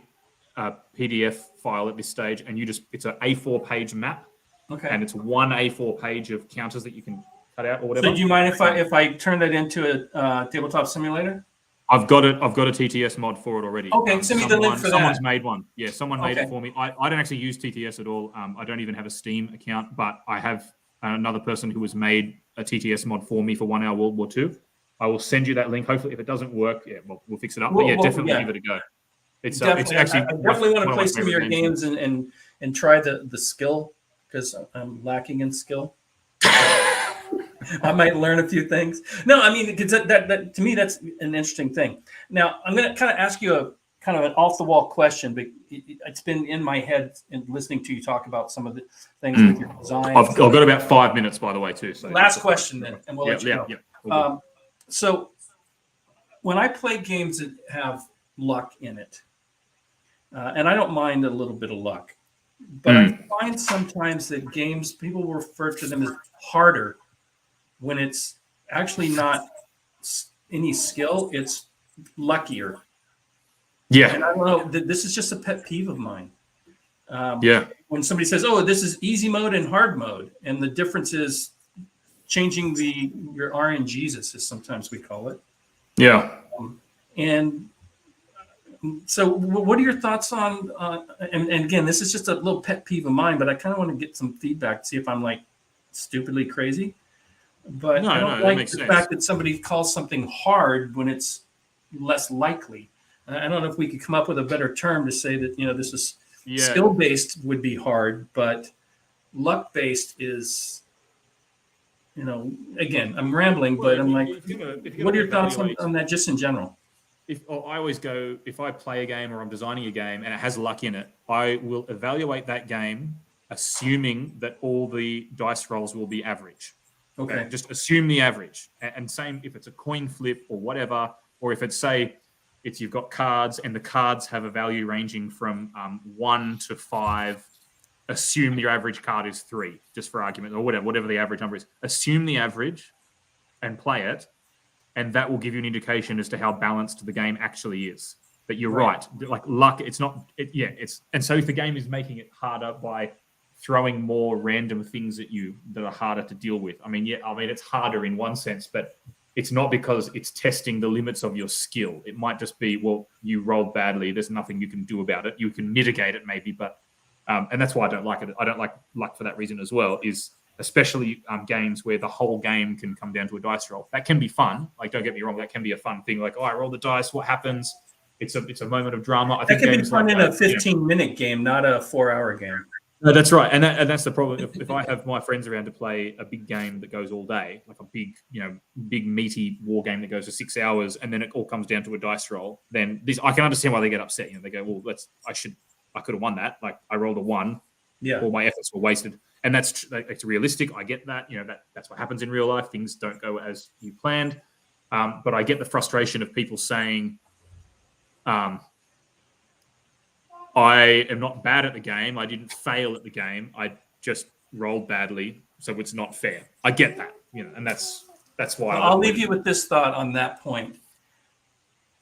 a PDF file at this stage, and it's an A4 page map. Okay. And it's one A4 page of counters that you can cut out or whatever. So do you mind if I turn that into a tabletop simulator? I've got a TTS mod for it already. Okay, send me the link for that. Someone's made one. Yeah, someone made it for me. I don't actually use TTS at all. I don't even have a Steam account, but I have another person who has made a TTS mod for me for 1 hour World War II. I will send you that link. Hopefully, if it doesn't work, we'll fix it up. But definitely give it a go. It's actually. I definitely want to play some of your games and try the skill, because I'm lacking in skill. I might learn a few things. No, I mean, because that to me, that's an interesting thing. Now, I'm going to kind of ask you a kind of an off-the-wall question, but it's been in my head and listening to you talk about some of the things with your design. I've got about 5 minutes, by the way, too. So last question then, and we'll let you go. So when I play games that have luck in it, and I don't mind a little bit of luck, but I find sometimes that games, people refer to them as harder when it's actually not any skill, it's luckier. Yeah. And I don't know, this is just a pet peeve of mine. Yeah. When somebody says, "Oh, this is easy mode and hard mode," and the difference is changing your RNGs, as sometimes we call it. Yeah. And so, what are your thoughts on? And again, this is just a little pet peeve of mine, but I kind of want to get some feedback, see if I'm like stupidly crazy. But I don't like the fact that somebody calls something hard when it's less likely. I don't know if we could come up with a better term to say that, this is skill based would be hard, but luck based is, again, I'm rambling, but I'm like, what are your thoughts on that just in general? I always go, if I play a game or I'm designing a game and it has luck in it, I will evaluate that game assuming that all the dice rolls will be average. Okay. Just assume the average. And same if it's a coin flip or whatever, or if it's, say, you've got cards and the cards have a value ranging from 1 to 5. Assume your average card is 3, just for argument, or whatever the average number is. Assume the average and play it, and that will give you an indication as to how balanced the game actually is. But you're right. Like luck, it's not. And so if the game is making it harder by throwing more random things at you that are harder to deal with. I mean, it's harder in one sense, but it's not because it's testing the limits of your skill. It might just be, well, you rolled badly. There's nothing you can do about it. You can mitigate it maybe, but and that's why I don't like it. I don't like luck for that reason as well, is especially games where the whole game can come down to a dice roll. That can be fun. Like, don't get me wrong, that can be a fun thing. Like, I roll the dice, what happens? It's a moment of drama. I think that can be fun in a 15-minute game, not a 4-hour game. No, that's right, and that's the problem. If I have my friends around to play a big game that goes all day, like a big, big meaty war game that goes for 6 hours, and then it all comes down to a dice roll, then I can understand why they get upset. They go, "Well, I could have won that. Like, I rolled a 1, all my efforts were wasted." And that's realistic. I get that. That's what happens in real life. Things don't go as you planned, but I get the frustration of people saying, I am not bad at the game. I didn't fail at the game. I just rolled badly, so it's not fair. I get that, and that's why. I'll leave you with this thought on that point.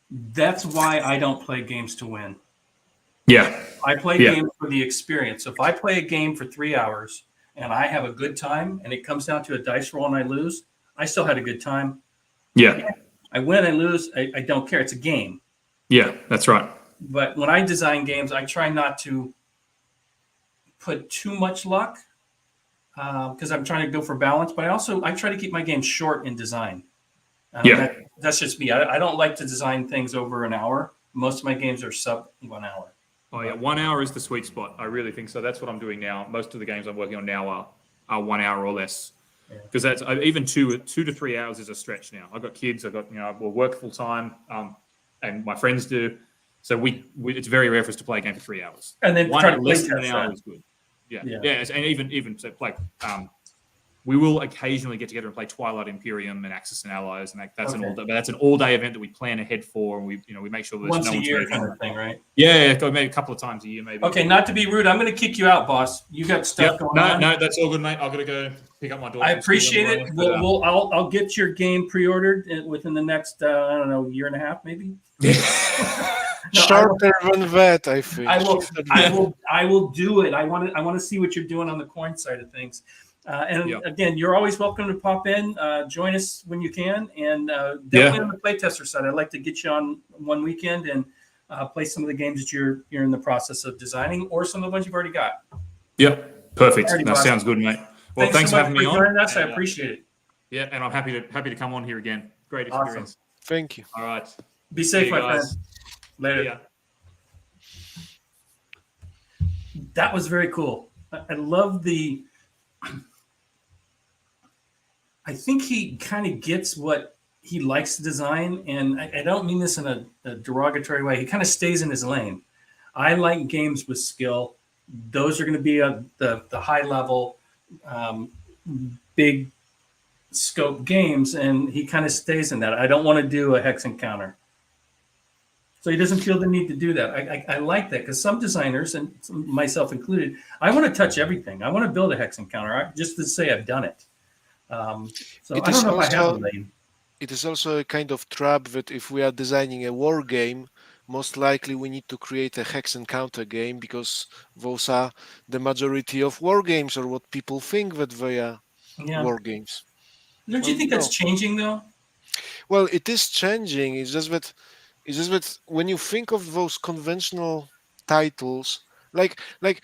That's why I don't play games to win. Yeah. I play games for the experience. If I play a game for 3 hours and I have a good time and it comes down to a dice roll and I lose, I still had a good time. Yeah. I win, I lose, I don't care. It's a game. Yeah, that's right. But when I design games, I try not to put too much luck because I'm trying to go for balance. But I try to keep my games short in design. That's just me. I don't like to design things over an hour. Most of my games are sub 1 hour. Oh yeah, 1 hour is the sweet spot. I really think so. That's what I'm doing now. Most of the games I'm working on now are 1 hour or less. Because that's even 2 to 3 hours is a stretch now. I've got kids. We'll work full time, and my friends do. So it's very rare for us to play a game for 3 hours. And then try to less than an hour is good. Yeah. And even so, like we will occasionally get together and play Twilight Imperium and Axis and Allies, and that's an all-day event that we plan ahead for, and we make sure there's once a year kind of thing, right? Yeah, maybe a couple of times a year, maybe. Okay, not to be rude, I'm going to kick you out, boss. You got stuff going on. No, that's all good, mate. I've got to go pick up my daughter. I appreciate it. I'll get your game pre-ordered within the next year and a half, maybe. Shorter than that, I think. I will do it. I want to see what you're doing on the coin side of things. Again, you're always welcome to pop in, join us when you can, and definitely on the playtester side. I'd like to get you on one weekend and play some of the games that you're in the process of designing, or some of the ones you've already got. Yep, perfect. That sounds good, mate. Well, thanks so for having me on. Joining us. I appreciate it. Yeah, and I'm happy to come on here again. Great experience. Awesome. Thank you. All right. Be safe, my friend. Later. Yeah. That was very cool. I love the. I think he kind of gets what he likes to design, and I don't mean this in a derogatory way. He kind of stays in his lane. I like games with skill. Those are going to be the high level, big scope games, and he kind of stays in that. I don't want to do a hex encounter. So he doesn't feel the need to do that. I like that because some designers, and myself included, I want to touch everything. I want to build a hex encounter just to say I've done it. So It I don't is know if I have a also lane. it is also a kind of trap that if we are designing a war game, most likely we need to create a hex encounter game because those are the majority of war games or what people think that they are Yeah. war games. Don't you Well, think that's no. changing though? Well, it is changing. It's just that when you think of those conventional titles, like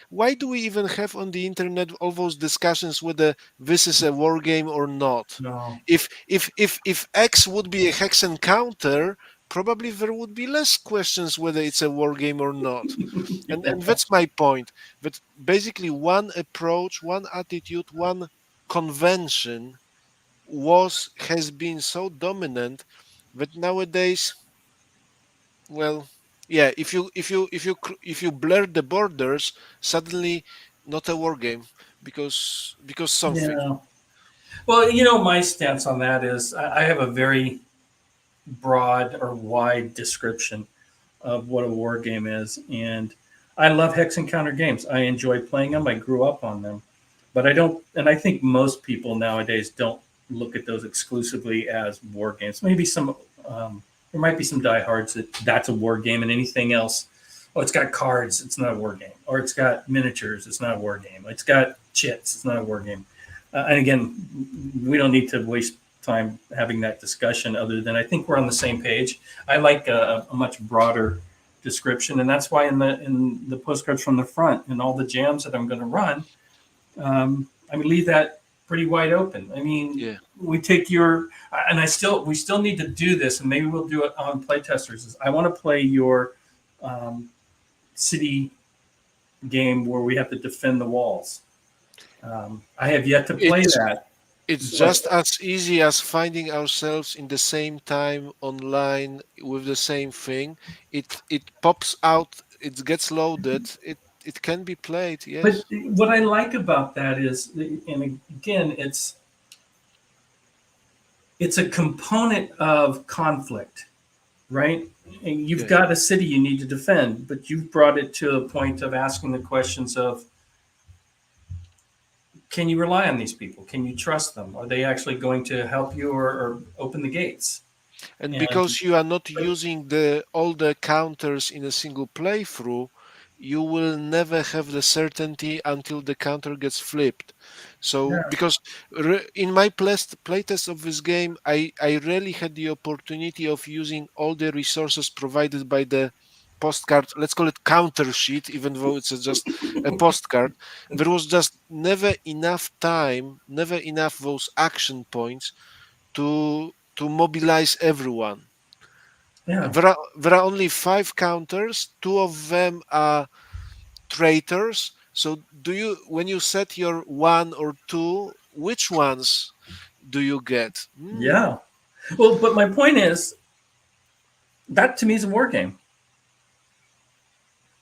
why do we even have on the internet all those discussions whether this is a war game or not? No. If X would be a hex encounter, probably there would be less questions whether it's a war game or not. And Yeah. that's my point. That basically one approach, one attitude, one convention has been so dominant that nowadays, well, yeah, if you blur the borders, suddenly not a war game because something. Yeah. Well, my stance on that is I have a very broad or wide description of what a war game is. And I love hex encounter games. I enjoy playing them. I grew up on them. But I don't, and I think most people nowadays don't look at those exclusively as war games. Maybe there might be some diehards that's a war game, and anything else, oh, it's got cards, it's not a war game. Or it's got miniatures, it's not a war game. It's got chits, it's not a war game. And again, we don't need to waste time having that discussion other than I think we're on the same page. I like a much broader description, and that's why in the postcards from the front and all the jams that I'm going to run, I mean, leave that pretty wide open. I mean, Yeah. we take and we still need to do this, and maybe we'll do it on playtesters. Is I want to play your um, city game where we have to defend the walls. I have yet to play It's that. it's But just as easy as finding ourselves in the same time online with the same thing. It pops out, it gets loaded, it can be played, But yes. what I like about that is, and again, it's a component of conflict, right? And you've Yeah. got a city you need to defend, but you've brought it to a point of asking the questions of, can you rely on these people? Can you trust them? Are they actually going to help you or open the gates? And And because you are not using all the counters in a single playthrough, you will never have the certainty until the counter gets flipped. So, yeah, because in my playtest of this game, I rarely had the opportunity of using all the resources provided by the postcard. Let's call it counter sheet, even though it's just a postcard. There was just never enough time, never enough those action points to mobilize everyone. yeah, There are only five counters. Two of them are traitors. So when you set your one or two, which ones do you get? yeah. Well, but my point is that to me is a war game.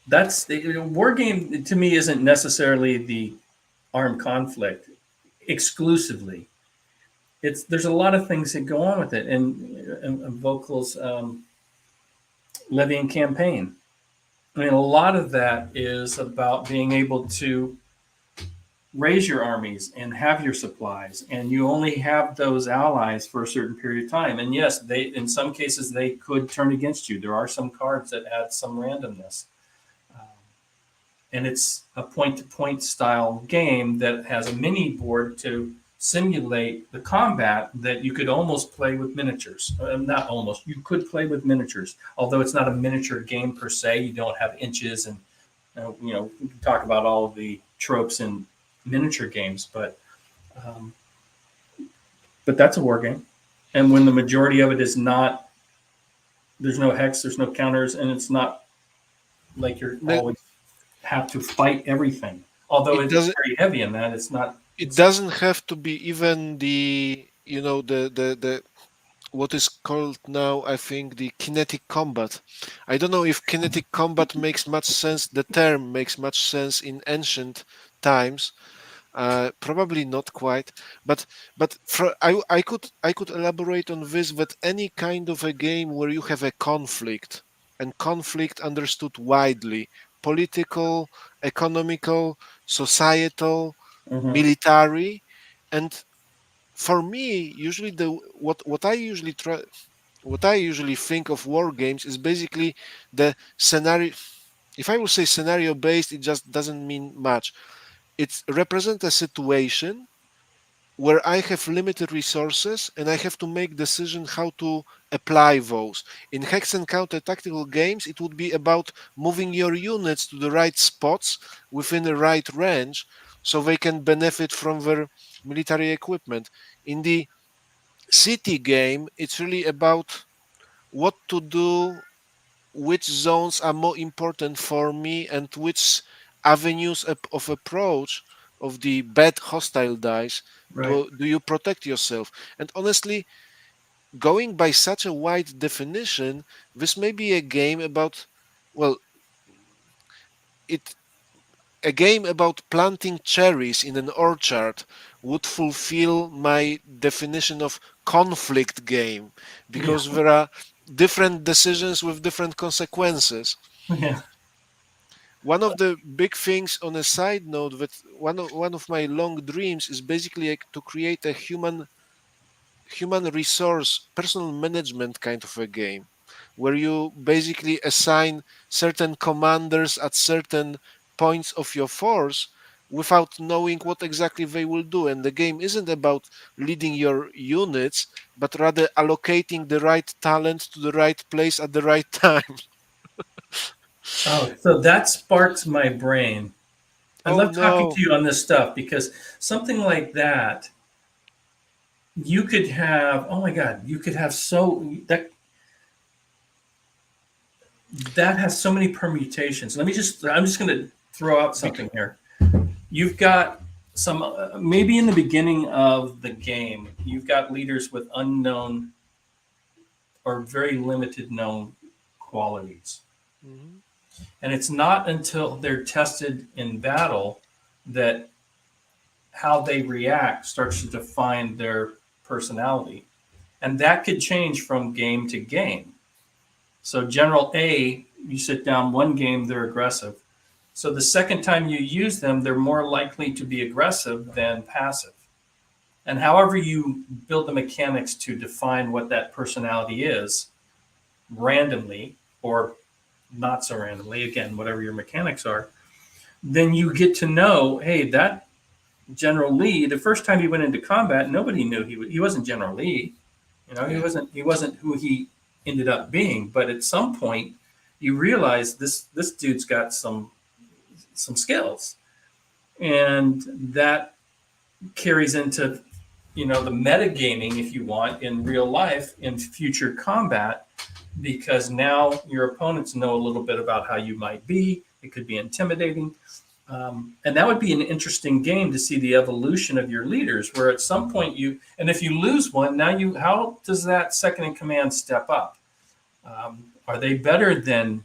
That's the war game to me isn't necessarily the armed conflict exclusively. There's a lot of things that go on with it, and vocals levying campaign. I mean, a lot of that is about being able to raise your armies and have your supplies, and you only have those allies for a certain period of time. And yes, they in some cases they could turn against you. There are some cards that add some randomness, and it's a point-to-point style game that has a mini board to simulate the combat that you could almost play with miniatures. Not almost, you could play with miniatures, although it's not a miniature game per se. You don't have inches, and we can talk about all of the tropes in miniature games, um, but that's a war game. And when the majority of it is not, there's no hex, there's no counters, and it's not like you're The- always have to fight everything. Although It it's doesn't. very heavy in that, it's not. It It's doesn't have to be even the what is called now, I think, the kinetic combat. I don't know if kinetic combat makes much sense. The term makes much sense in ancient times. Probably not quite, but I could elaborate on this, that any kind of a game where you have a conflict, and conflict understood widely, political, economical, societal, Hmm. military, and for me, usually what I usually try, what I usually think of war games is basically the scenario. If I will say scenario based, it just doesn't mean much. It represents a situation where I have limited resources and I have to make decision how to apply those. In hex and counter tactical games, it would be about moving your units to the right spots within the right range so they can benefit from their military equipment. In the city game, it's really about what to do, which zones are more important for me, and which avenues of approach of the bad hostile dice Right. do you protect yourself. And honestly, going by such a wide definition, this may be a game about, well, it a game about planting cherries in an orchard would fulfill my definition of conflict game, Yeah. because there are different decisions with different consequences. Yeah. One of the big things, on a side note, that one of my long dreams is basically to create a human resource personal management kind of a game, where you basically assign certain commanders at certain points of your force without knowing what exactly they will do. And the game isn't about leading your units, but rather allocating the right talent to the right place at the right time. Oh, so that sparks my brain. I Oh love talking to no. you on this stuff because something like that, you could have, oh my God, you could have that has so many permutations. I'm just going to throw out Bec- something here. You've got some, maybe in the beginning of the game, you've got leaders with unknown or very limited known qualities. Mhm. And it's not until they're tested in battle that how they react starts to define their personality. And that could change from game to game. So, General A, you sit down one game, they're aggressive. So, the second time you use them, they're more likely to be aggressive than passive. And however you build the mechanics to define what that personality is randomly or not so randomly, again, whatever your mechanics are, then you get to know, hey, that General Lee, the first time he went into combat, nobody knew he wasn't General Lee. You know, Yeah. he wasn't who he ended up being. But at some point, you realize this dude's got some skills, and that carries into the metagaming, if you want, in real life in future combat, because now your opponents know a little bit about how you might be. It could be intimidating. And that would be an interesting game to see the evolution of your leaders, where at some point and if you lose one, now how does that second in command step up? Are they better than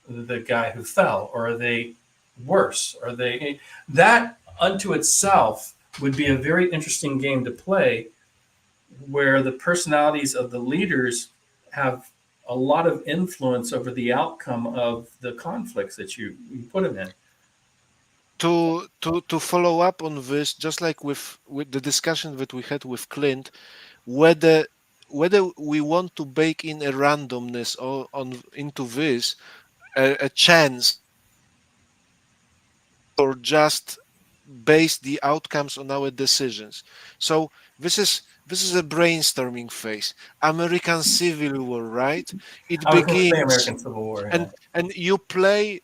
the guy who fell, or are they worse? Are they that unto itself would be a very interesting game to play, where the personalities of the leaders have a lot of influence over the outcome of the conflicts that you put them in. To follow up on this, just like with the discussion that we had with Clint, whether we want to bake in a randomness or on into this, a chance, or just base the outcomes on our decisions. So this is a brainstorming phase. American Civil War, right? It I was going to say begins, American Civil War. Yeah. and you play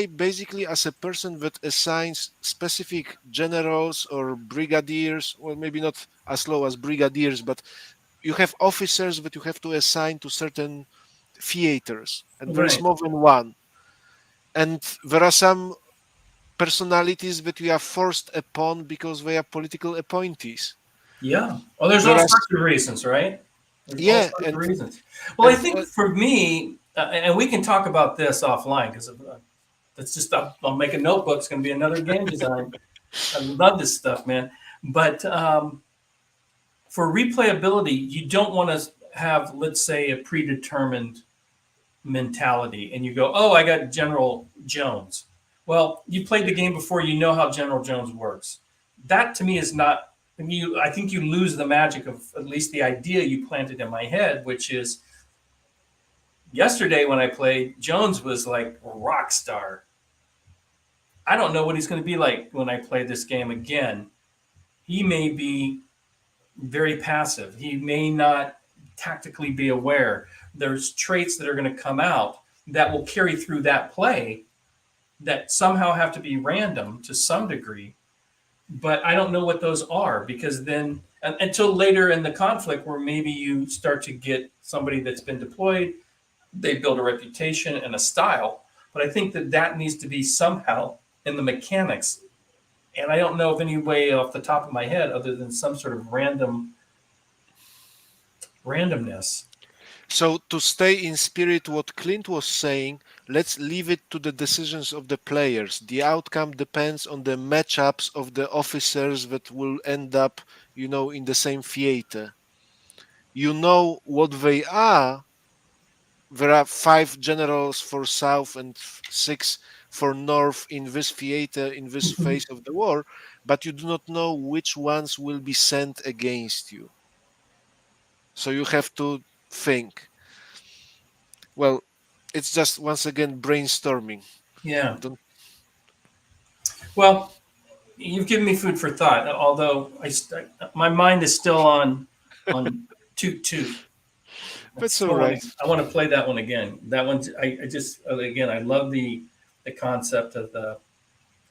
basically as a person that assigns specific generals or brigadiers, well, maybe not as low as brigadiers, but you have officers that you have to assign to certain theaters, and there is Right. more than one. And there are some personalities that we are forced upon because they are political appointees. Yeah. Well, there's all Whereas, sorts of reasons, right? There's all yeah, sorts of and reasons. Well, I and think for me, and we can talk about this offline because that's just, I'll make a notebook. It's going to be another game design. I love this stuff, man. But for replayability, you don't want to have, let's say, a predetermined mentality, and you go, "Oh, I got General Jones." Well, you played the game before, you know how General Jones works. That to me is not. I think you lose the magic of at least the idea you planted in my head, which is yesterday when I played, Jones was like a rock star. I don't know what he's going to be like when I play this game again. He may be very passive. He may not tactically be aware. There's traits that are going to come out that will carry through that play that somehow have to be random to some degree. But I don't know what those are, because then until later in the conflict where maybe you start to get somebody that's been deployed, they build a reputation and a style. But I think that that needs to be somehow in the mechanics. And I don't know of any way off the top of my head other than some sort of randomness. So to stay in spirit what Clint was saying, let's leave it to the decisions of the players. The outcome depends on the matchups of the officers that will end up, in the same theater. You know what they are. There are 5 generals for south and 6 for north in this theater, in this phase of the war, but you do not know which ones will be sent against you. So you have to think. Well, it's just once again brainstorming. Yeah. Don't, Well, you've given me food for thought. Although my mind is still on Toot Toot. I that's all still want right. to. I want to play that one again. That one. I just again. I love the concept of the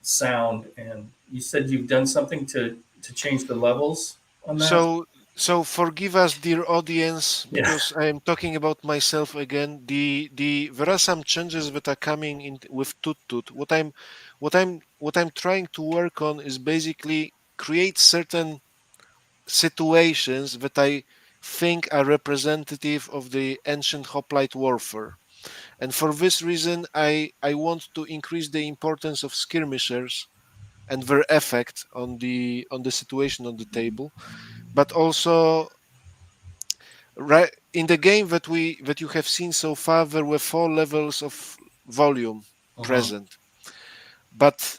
sound. And you said you've done something to change the levels on that. So forgive us, dear audience, Yeah. because I am talking about myself again. There are some changes that are coming in with Tut Tut. What I'm trying to work on is basically create certain situations that I think are representative of the ancient hoplite warfare. And for this reason, I want to increase the importance of skirmishers and their effect on the situation on the table, but also right in the game that you have seen so far, there were 4 levels of volume Uh-huh. present. But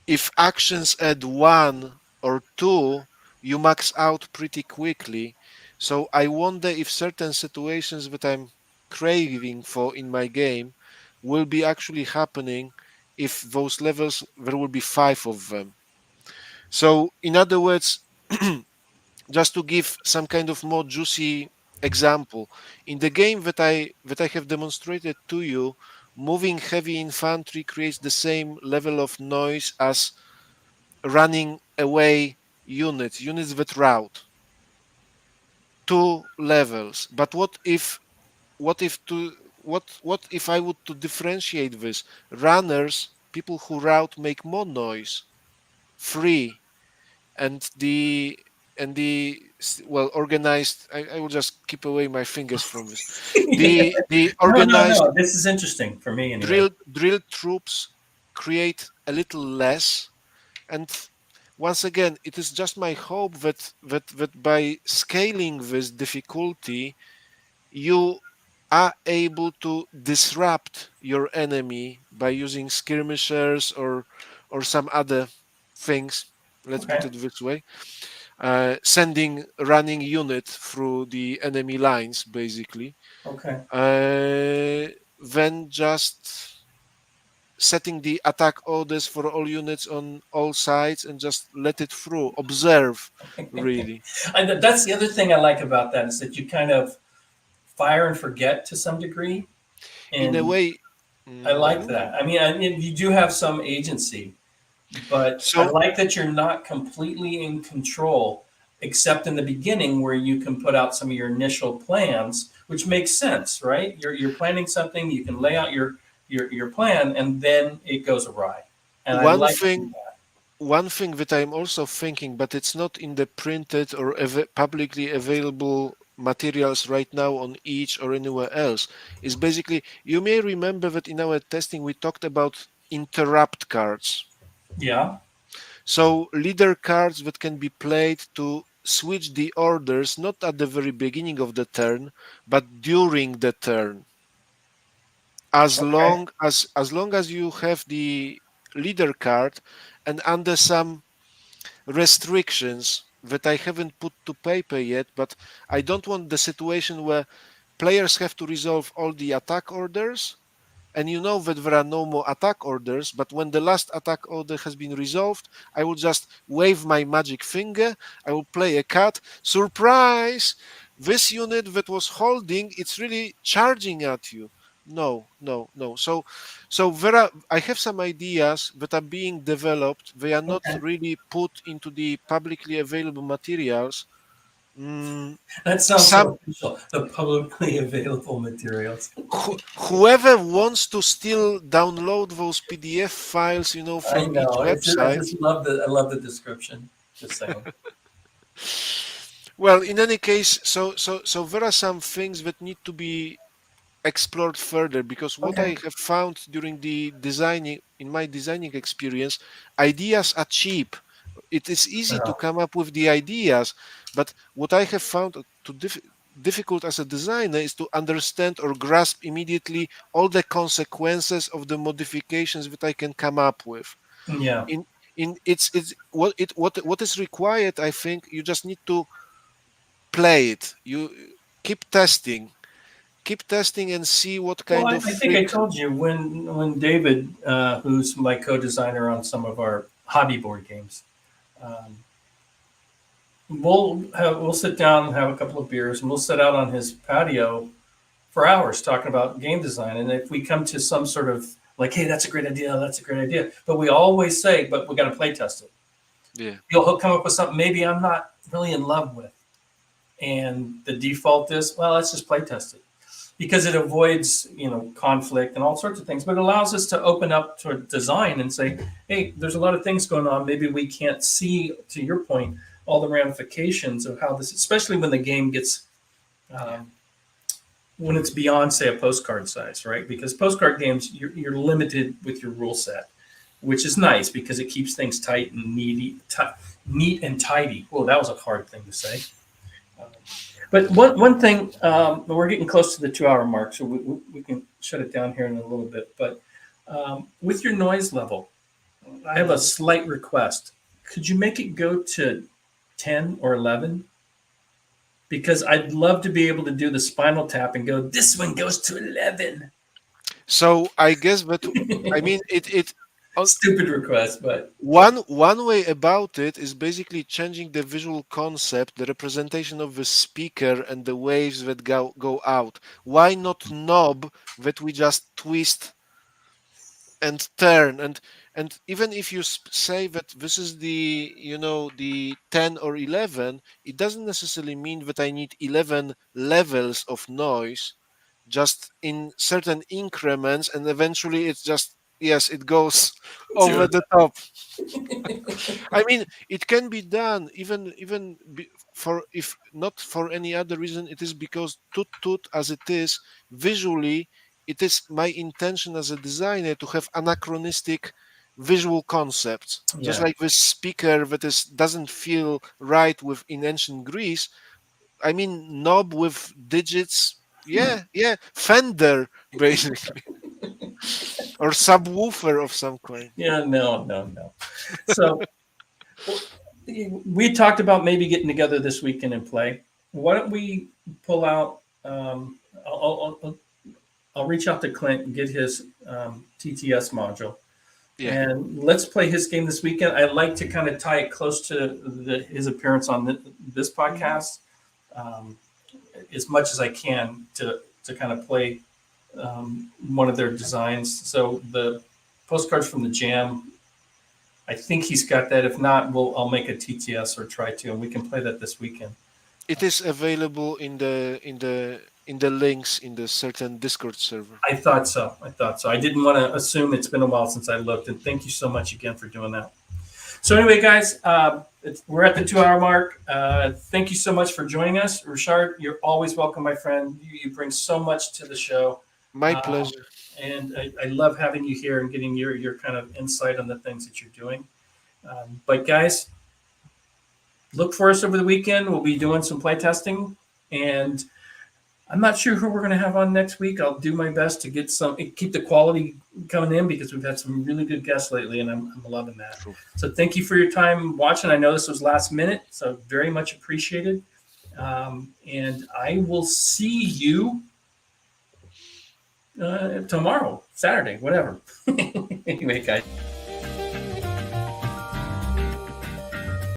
if actions add 1 or 2, you max out pretty quickly. So I wonder if certain situations that I'm craving for in my game will be actually happening if those levels, there will be 5 of them. So in other words, just to give some kind of more juicy example, in the game that I have demonstrated to you, moving heavy infantry creates the same level of noise as running away units that route. 2 levels. But what if I would to differentiate this? Runners, people who route make more noise. 3. And the organized, I will just keep away my fingers from this. Yeah. The No, no, organized no. This is interesting for me anyway. drill troops create a little less. And once again, it is just my hope that by scaling this difficulty, you are able to disrupt your enemy by using skirmishers or some other things. Let's put Okay. it this way. Sending running unit through the enemy lines, basically. Okay. Then just setting the attack orders for all units on all sides and just let it through. Observe, really. That's the other thing I like about that is that you kind of fire and forget to some degree, In a and way, I like mhm. that. I mean, you do have some agency, but I So like that you're not completely in control, except in the beginning where you can put out some of your initial plans, which makes sense, right? You're planning something, you can lay out your plan, and then it goes awry. And I one like thing that. one thing that I'm also thinking, but it's not in the printed or publicly available materials right now on each or anywhere else, is basically, you may remember that in our testing we talked about interrupt cards. Yeah. So leader cards that can be played to switch the orders, not at the very beginning of the turn, but during the turn. Okay. As long as you have the leader card and under some restrictions that I haven't put to paper yet, but I don't want the situation where players have to resolve all the attack orders, and you know that there are no more attack orders, but when the last attack order has been resolved, I will just wave my magic finger, I will play a card. Surprise! This unit that was holding, it's really charging at you. No, no, no. So I have some ideas that are being developed. They are not Okay. really put into the publicly available materials. Mm, That sounds some so official. The publicly available materials. whoever wants to still download those PDF files, I from each know. I website. just love the description. Just saying. Well, in any case, so there are some things that need to be explored further, because what I Okay. have found during the designing, in my designing experience, ideas are cheap. It is easy to Oh, come up with the ideas, but what I have found difficult as a designer is to understand or grasp immediately all the consequences of the modifications that I can come up with. yeah. In it's what is required. I think you just need to play it. You keep testing and see what Well, kind of I think I freak. told you when David, who's my co-designer on some of our hobby board games, um, we'll sit down and have a couple of beers, and we'll sit out on his patio for hours talking about game design. And if we come to some sort of like, hey, that's a great idea, that's a great idea, but we always say, but we got to play test it. Yeah, He'll come up with something maybe I'm not really in love with, and the default is, well, let's just play test it because it avoids conflict and all sorts of things, but it allows us to open up to design and say, hey, there's a lot of things going on. Maybe we can't see, to your point, all the ramifications of how this, especially when the game gets yeah, um, when it's beyond, say, a postcard size, right? Because postcard games, you're limited with your rule set, which is nice because it keeps things tight and neat and tidy. Well, that was a hard thing to say. Um, but one thing, we're getting close to the 2 hour mark, so we can shut it down here in a little bit. But with your noise level, I have a mhm. slight request. Could you make it go to 10 or 11? Because I'd love to be able to do the spinal tap and go, this one goes to 11. So I guess that, I mean, it on Stupid request, but one way about it is basically changing the visual concept, the representation of the speaker and the waves that go out. Why not knob that we just twist and turn, and even if you say that this is the 10 or 11, it doesn't necessarily mean that I need 11 levels of noise, just in certain increments, and eventually it's just, yes, it goes over to the top. I mean, it can be done for, if not for any other reason, it is because Toot Toot as it is visually, it is my intention as a designer to have anachronistic visual concepts, just yeah. like this speaker that is doesn't feel right with in ancient Greece. I mean, knob with digits. Yeah, yeah, Fender basically, or subwoofer of some kind. Yeah, no, no, no. So we talked about maybe getting together this weekend and play. Why don't we pull out? I'll reach out to Clint and get his TTS module, Yeah. and let's play his game this weekend. I like to kind of tie it close to his appearance on this Mhm. podcast, um, as much as I can to kind of play one of their designs. So the postcards from the Jam, I think he's got that. If not, I'll make a TTS or try to, and we can play that this weekend. It is available in the links in the certain Discord server. I thought so. I thought so. I didn't want to assume. It's been a while since I looked, and thank you so much again for doing that. So anyway, guys, we're at the 2 hour mark. Thank you so much for joining us, Richard. You're always welcome, my friend. You bring so much to the show, My um, pleasure. and I love having you here and getting your kind of insight on the things that you're doing. But guys, look for us over the weekend. We'll be doing some play testing, and I'm not sure who we're going to have on next week. I'll do my best to keep the quality coming in, because we've had some really good guests lately, and I'm loving that. True. So thank you for your time watching. I know this was last minute, so very much appreciated. And I will see you tomorrow, Saturday, whatever. Anyway, guys.